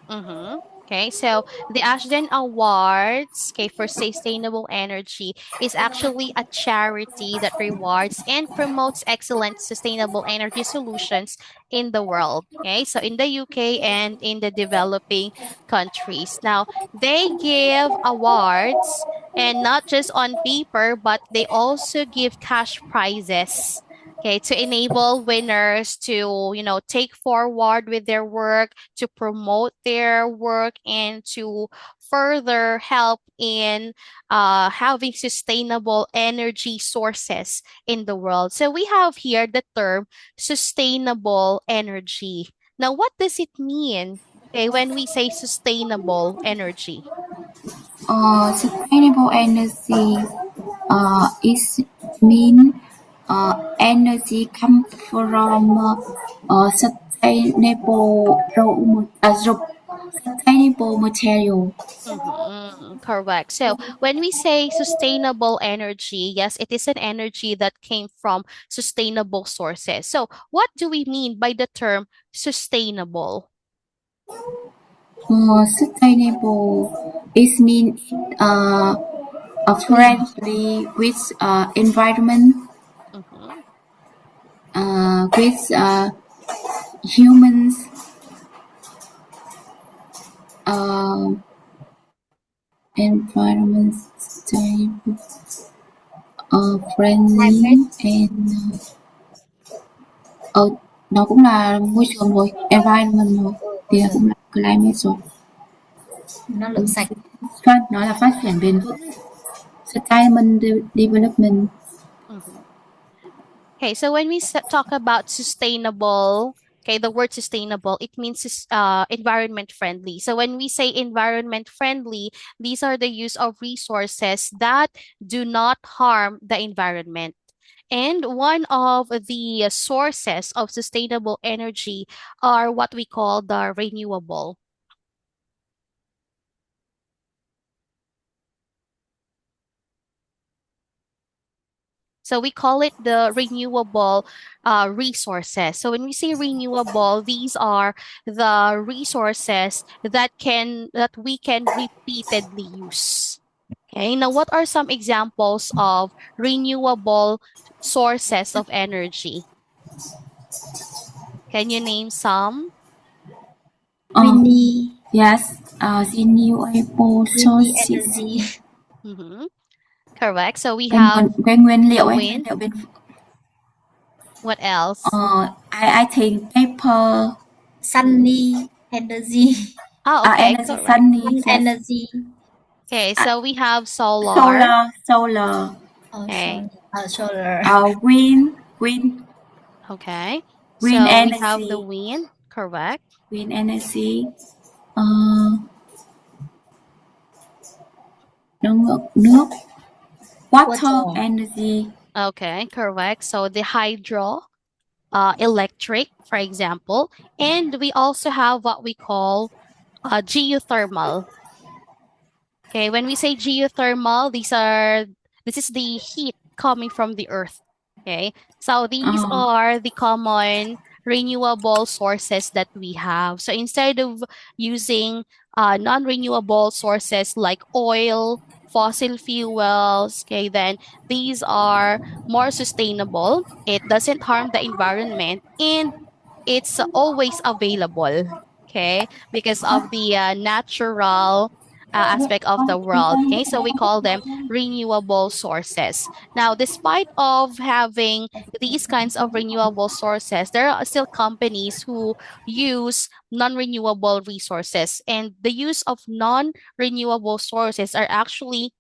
Mm-hmm. Okay, so the Ashden Awards, okay, for sustainable energy is actually a charity that rewards and promotes excellent sustainable energy solutions in the world. Okay, so in the UK and in the developing countries. Now, they give awards and not just on paper, but they also give cash prizes. Okay, to enable winners to, take forward with their work, to promote their work, and to further help in having sustainable energy sources in the world. So we have here the term sustainable energy. Now, what does it mean? Okay, when we say sustainable energy. Sustainable energy is mean energy come from sustainable material. Correct. So when we say sustainable energy, yes, it is an energy that came from sustainable sources. So what do we mean by the term sustainable? Sustainable is mean Green. friendly with environment, Mm-hmm. with humans, uh, environment sustainable, Climate. friendly and ờ, nó cũng là môi trường rồi, environment rồi, Ừ, môi thì trường. cũng là climate rồi. Năng Ừ. lượng sạch. Nó là phát triển bền vững. Sustainable development. Mm-hmm. Okay, so when we talk about sustainable, okay, the word sustainable, it means environment friendly. So when we say environment friendly, these are the use of resources that do not harm the environment. And one of the sources of sustainable energy are what we call the renewable. So we call it the renewable resources. So when we say renewable, these are the resources that we can repeatedly use. Okay. Now, what are some examples of renewable sources of energy? Can you name some? Uh, Windy. yes, renewable Windy sources. energy. Mm-hmm. Correct. So we Cái have nguyên the liệu ấy, nguyên wind. liệu bên What else? I think paper, Sunny energy. Ah, okay, energy correct. sunny, Sun yes. energy. Okay, so we have solar. Solar. Okay. Solar. Wind Okay. wind So we have the energy. wind, correct? Wind energy. Uh, nước. Water Water. energy. Okay, correct. So the hydro, electric, for example, and we also have what we call geothermal. Okay, when we say geothermal, this is the heat coming from the earth. Okay, so these Uh, are the common renewable sources that we have. So instead of using non-renewable sources like oil, fossil fuels, okay, then these are more sustainable. It doesn't harm the environment and it's always available. Okay, because of the natural aspect of the world. Okay, so we call them renewable sources. Now, despite of having these kinds of renewable sources, there are still companies who use non-renewable resources, and the use of non-renewable sources are actually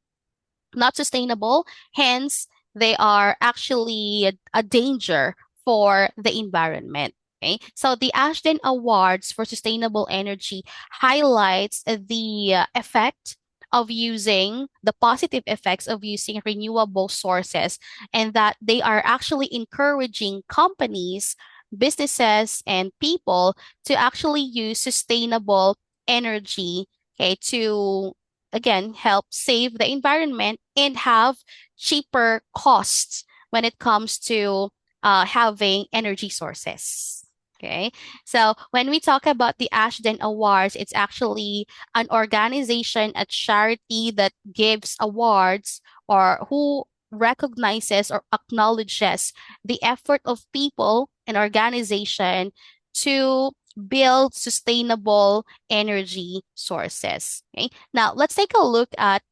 not sustainable. Hence, they are actually a danger for the environment. Okay, so the Ashton Awards for Sustainable Energy highlights the effect of using the positive effects of using renewable sources, and that they are actually encouraging companies, businesses, and people to actually use sustainable energy, okay, to again help save the environment and have cheaper costs when it comes to having energy sources. Okay, so when we talk about the Ashden Awards, it's actually an organization, a charity that gives awards or who recognizes or acknowledges the effort of people and organization to build sustainable energy sources. Okay, now let's take a look at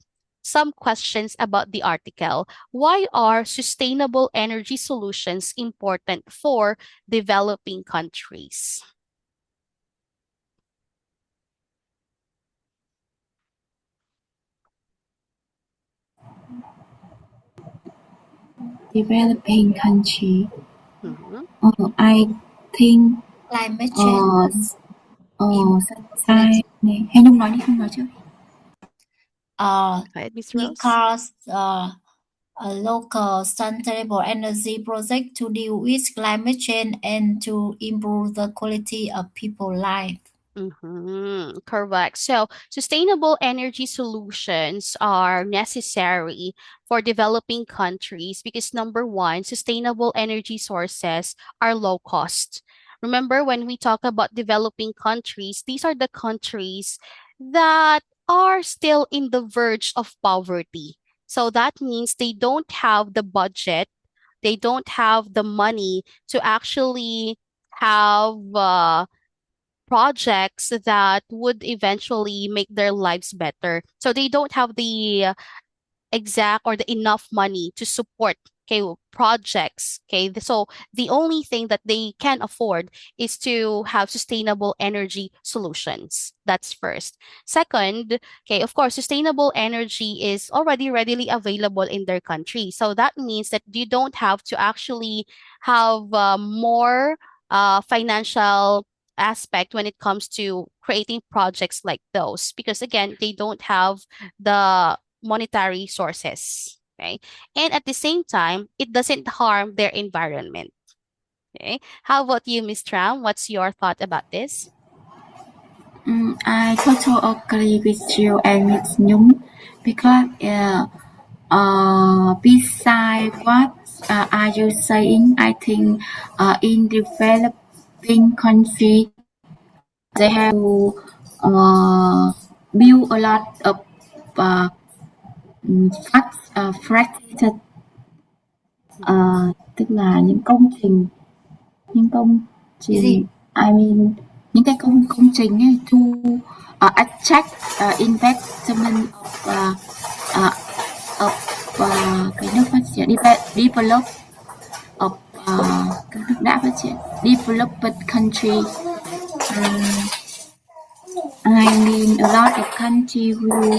some questions about the article. Why are sustainable energy solutions important for developing countries? developing country. Mhm. I think Climate change. uh, sai Inequality. này. Hay Nhung nói đi, Nhung nói trước. Uh, Go ahead, Miss Rose. because a local sustainable energy project to deal with climate change and to improve the quality of people's life. Correct. So, sustainable energy solutions are necessary for developing countries because number one, sustainable energy sources are low cost. Remember, when we talk about developing countries, these are the countries that are still in the verge of poverty. So, that means they don't have the budget, they don't have the money to actually have projects that would eventually make their lives better. So they don't have the exact or the enough money to support, okay, projects. Okay, so the only thing that they can afford is to have sustainable energy solutions. That's first. Second, okay, of course, sustainable energy is already readily available in their country. So that means that you don't have to actually have more financial aspect when it comes to creating projects like those, because again they don't have the monetary sources. Okay. And at the same time, it doesn't harm their environment. Okay. How about you, Miss Tram? What's your thought about this? I totally agree with you and with Nhung because beside what are you saying, I think in developing country they have to build a lot of uh, facilitated tức là những công Cái gì? trình I mean những cái công trình ấy to attract investment uh, of cái nước phát triển develop of các nước đã phát triển developed country. I mean a lot of country who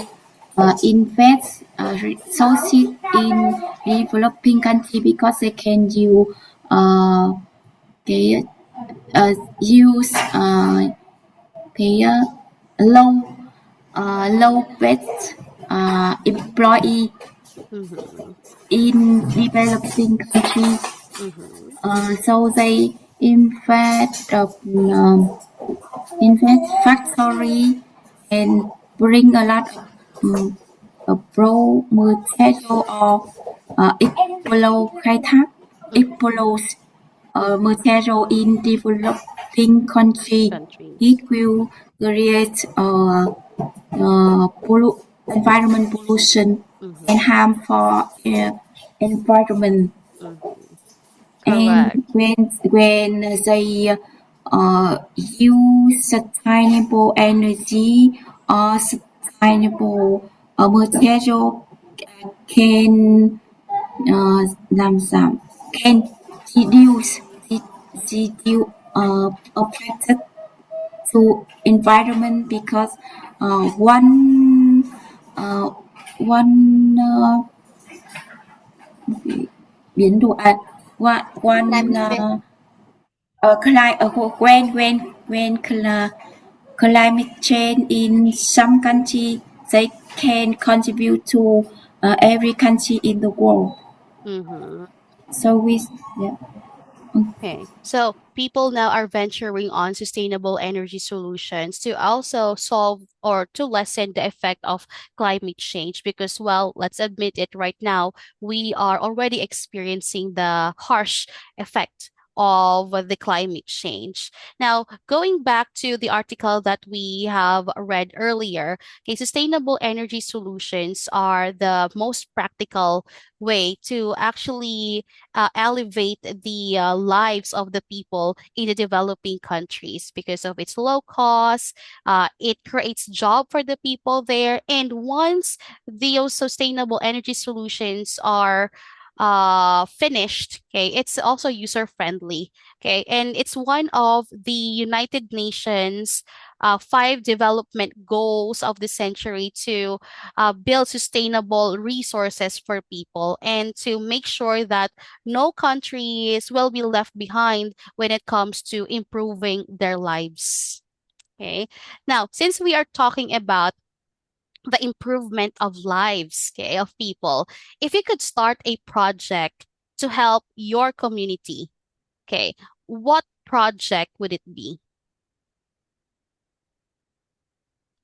invest resources in developing country because they can uh, cái use cái low low wage employee Mm-hmm. in developing countries. Mm-hmm. So they invest factory and bring a lot of raw material or explore khai thác Mm-hmm. explore material in developing country. It Countries. will create environment pollution and Mm-hmm. harm for environment. Mm-hmm. And Correct. when they use sustainable energy or sustainable material can làm giảm can reduce reduce affected to environment because one uh, one biến đổi one Climate change. when climate change in some country they can contribute to every country in the world. Mm-hmm. So we yeah. Okay. So people now are venturing on sustainable energy solutions to also solve or to lessen the effect of climate change because, well, let's admit it right now, we are already experiencing the harsh effect of the climate change. Now, going back to the article that we have read earlier, okay, sustainable energy solutions are the most practical way to actually elevate the lives of the people in the developing countries because of its low cost. It creates job for the people there, and once those sustainable energy solutions are finished, okay, it's also user friendly, okay, and it's one of the United Nations five development goals of the century to build sustainable resources for people and to make sure that no countries will be left behind when it comes to improving their lives. Okay. Now, since we are talking about the improvement of lives, okay, of people, if you could start a project to help your community, okay, what project would it be?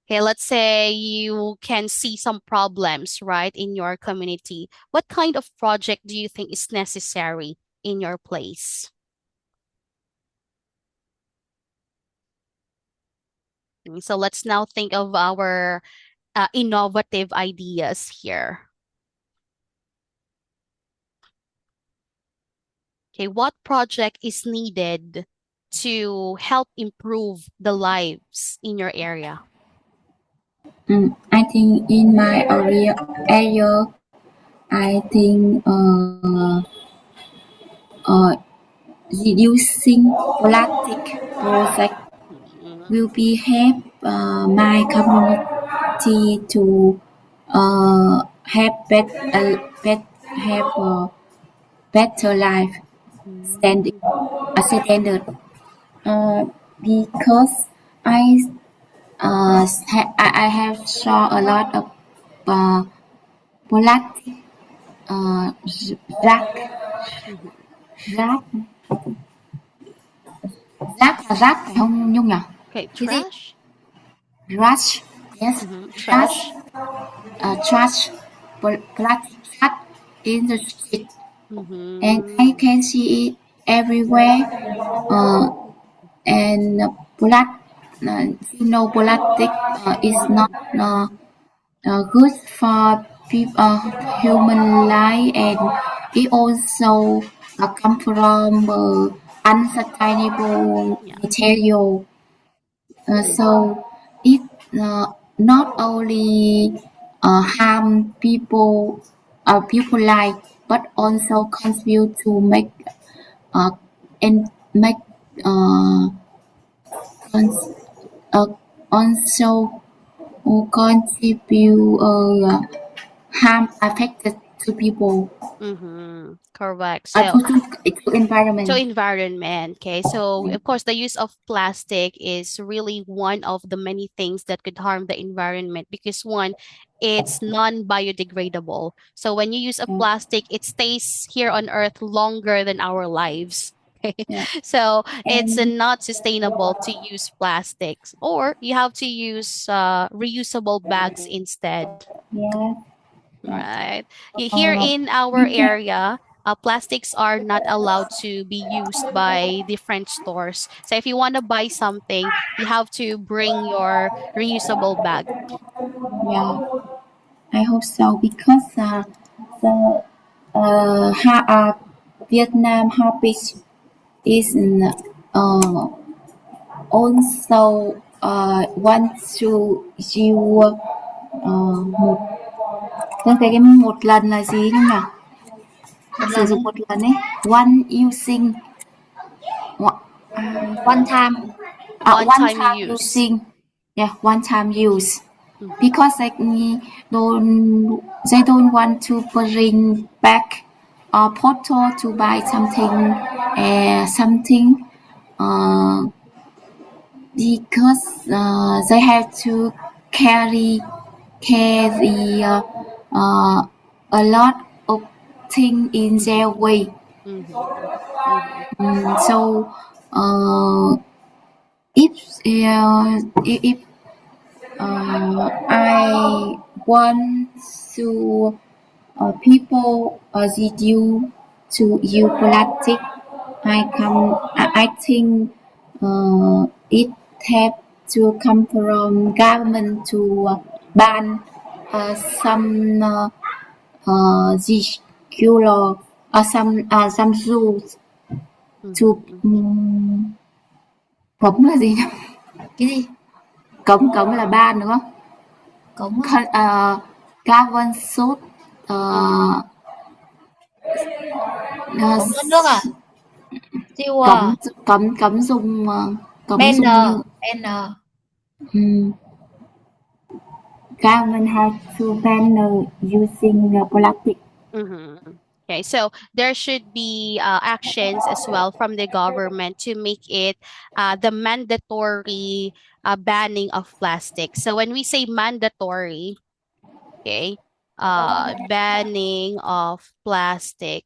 Okay, let's say you can see some problems, right, in your community. What kind of project do you think is necessary in your place? So let's now think of our innovative ideas here. Okay, what project is needed to help improve the lives in your area? I think in my area I think uh, reducing plastic project Mhm. will be help my community to have have a better life standing Mm. a standard because I I have saw a lot of uh, plastic rác Mhm. rác rác phải không Nhung nhỉ? Okay, Cái gì? trash. Trash, yes, trash, Trash. trash, plastic trash in the street, and I Mm-hmm. can see it everywhere. Uh, and black, plastic is not good for people, human life, and it also come from unsustainable Yeah. material. So it not only harm people life, but also contribute to make uh, and make uh, cons- also or contribute harm affected to people, Mm-hmm. Correct. to To environment. environment. Okay. So, Yeah, of course, the use of plastic is really one of the many things that could harm the environment because one, it's non-biodegradable. So when you use a yeah, plastic, it stays here on Earth longer than our lives. Okay. yeah. So it's And not sustainable to use plastics, or you have to use reusable bags instead. yeah, yeah. Right. Here Uh, in our you can, area, plastics are not allowed to be used by different stores. So if you want to buy something, you have to bring your reusable bag. yeah. I hope so because the Vietnam habit is also want to use một cái một lần là gì nhỉ nhỉ? Một Sử lần dụng á. một lần ấy, one using, One time. One one time time use. using, yeah, one time use. Mhm. Because don't they don't want to bring back a portal to buy something uh, because they have to carry a lot of things in their Mhm. way. Mhm. Mhm. So if if I want to people reduce to use plastic, I think it have to come from government to ban some particular some rules to Mhm. cấm là gì nhỉ? Cái gì? Cấm là ban đúng không? Cổng á. Government should Mhm. Cổng thoát nước à? Tiêu cấm cấm cấm dùng cấm dùng banner, nhựa. banner. Ừm, Government has to ban using plastic. Mhm. Okay, so there should be actions as well from the government to make it the mandatory banning of plastic. So when we say mandatory, okay, banning of plastic.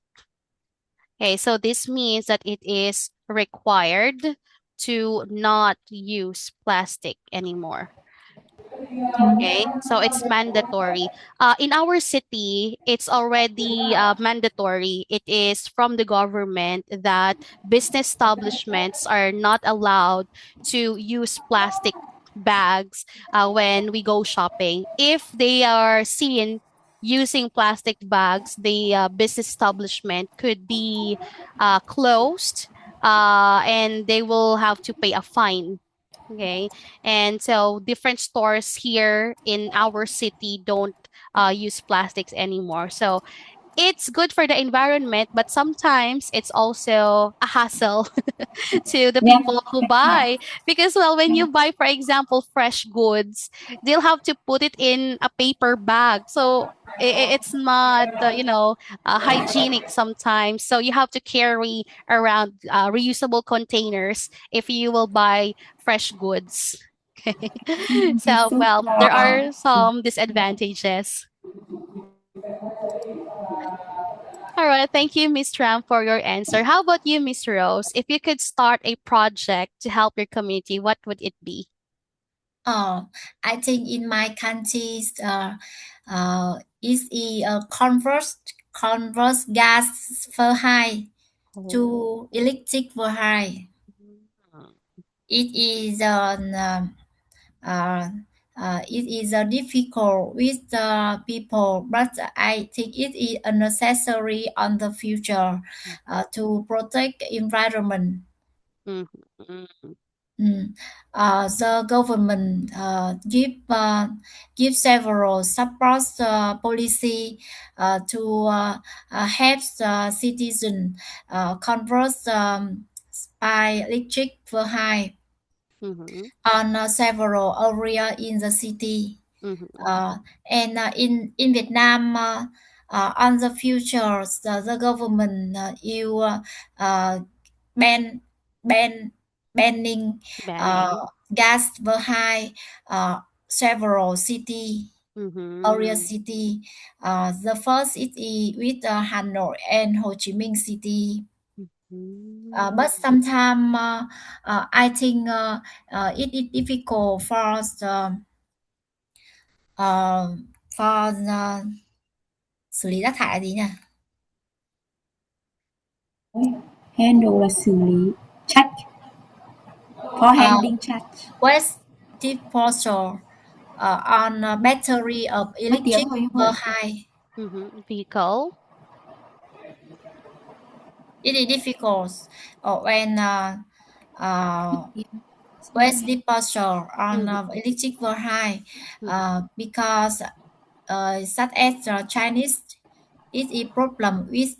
Okay, so this means that it is required to not use plastic anymore. Okay, so it's mandatory. In our city, it's already mandatory. It is from the government that business establishments are not allowed to use plastic bags when we go shopping. If they are seen using plastic bags, the business establishment could be closed and they will have to pay a fine. Okay, and so different stores here in our city don't use plastics anymore. So it's good for the environment, but sometimes it's also a hassle to the Yeah, people who buy. Because, well, when you buy, for example, fresh goods, they'll have to put it in a paper bag. So it's not, hygienic sometimes. So you have to carry around reusable containers if you will buy fresh goods. they So, should well, there are some disadvantages. All right. Thank you, Miss Tram, for your answer. How about you, Miss Rose? If you could start a project to help your community, what would it be? Oh, I think in my country, is a converse gas for high Oh. to electric for high. Mhm. It is uh, it is difficult with the people, but I think it is a necessary on the future to protect environment. Mhm. Mhm. Mm. The government give several support policy to help the citizen convert by electric vehicle Mhm. on several areas in the city. Mm-hmm. Uh, and in Vietnam, on the future, the government you ban ban banning uh, Banning. gas behind uh, several city area Mm-hmm. city. The first is with Hanoi and Ho Chi Minh City. But Mm-hmm. sometimes I think it is difficult uh, for xử lý rác thải là gì nhỉ? Handle là xử lý. Check. For Uh, handling check. waste disposal on battery of Nói tiếng electric thôi Nhung ơi. vehicle. Mm-hmm. Vehicle. It is difficult when Nói uh, tiếng. Sao waste nghe? disposal on Mm-hmm. electric vehicle Mm-hmm. because such as Chinese is a problem with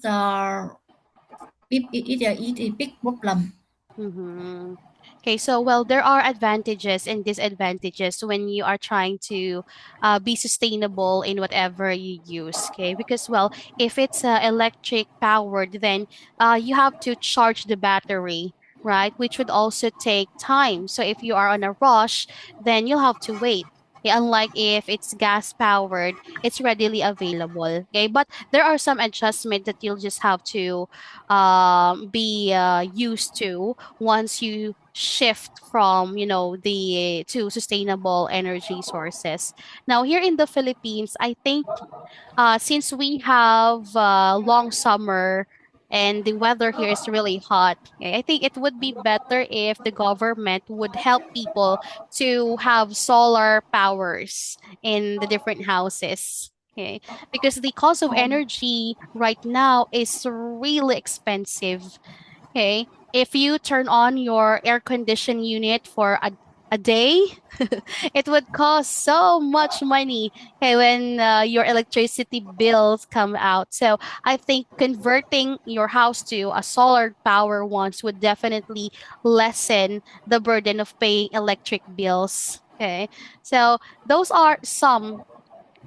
it is big problem. Mm-hmm. Okay, so well, there are advantages and disadvantages when you are trying to be sustainable in whatever you use. Okay, because well, if it's electric powered, then you have to charge the battery, right? Which would also take time. So if you are on a rush, then you'll have to wait. Okay, unlike if it's gas powered, it's readily available. Okay, but there are some adjustments that you'll just have to be used to once you shift from the to sustainable energy sources. Now here in the Philippines, I think since we have long summer and the weather here is really hot, I think it would be better if the government would help people to have solar powers in the different houses. Okay, because the cost of energy right now is really expensive. Okay. If you turn on your air condition unit for a day, it would cost so much money, okay, when your electricity bills come out. So I think converting your house to a solar power once would definitely lessen the burden of paying electric bills. Okay. So those are some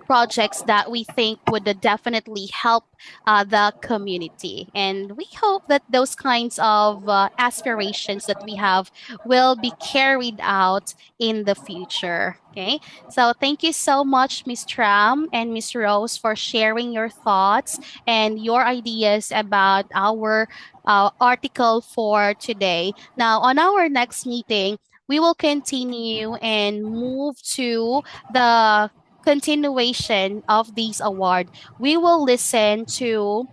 projects that we think would definitely help the community. And we hope that those kinds of aspirations that we have will be carried out in the future. Okay. So thank you so much, Miss Tram and Miss Rose, for sharing your thoughts and your ideas about our article for today. Now, on our next meeting, we will continue and move to the continuation of these award, we will listen to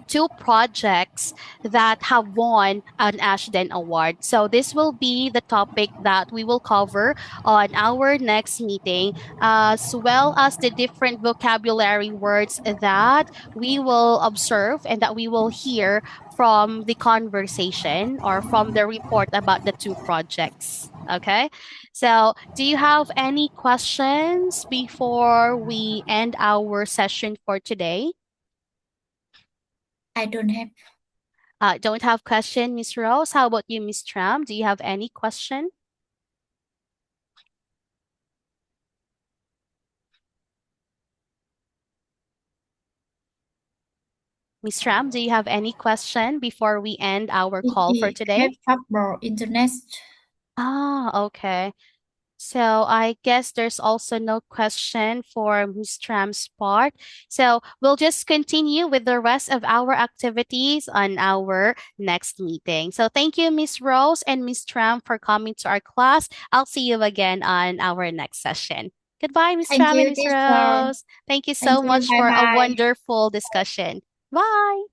two projects that have won an Ashden Award. So this will be the topic that we will cover on our next meeting, as well as the different vocabulary words that we will observe and that we will hear from the conversation or from the report about the two projects. Okay. So, do you have any questions before we end our session for today? I don't have. Don't have question, Miss Rose. How about you, Miss Tram? Do you have any question? Miss Tram, do you have any question before we end our call for It have today? trouble internet. Ah, okay. So I guess there's also no question for Ms. Tram's part. So we'll just continue with the rest of our activities on our next meeting. So thank you, Miss Rose and Miss Tram, for coming to our class. I'll see you again on our next session. Goodbye, Miss Thank Tram and you, Miss teacher. Rose. Thank you Thank so you. much Bye for a bye. wonderful discussion. Bye.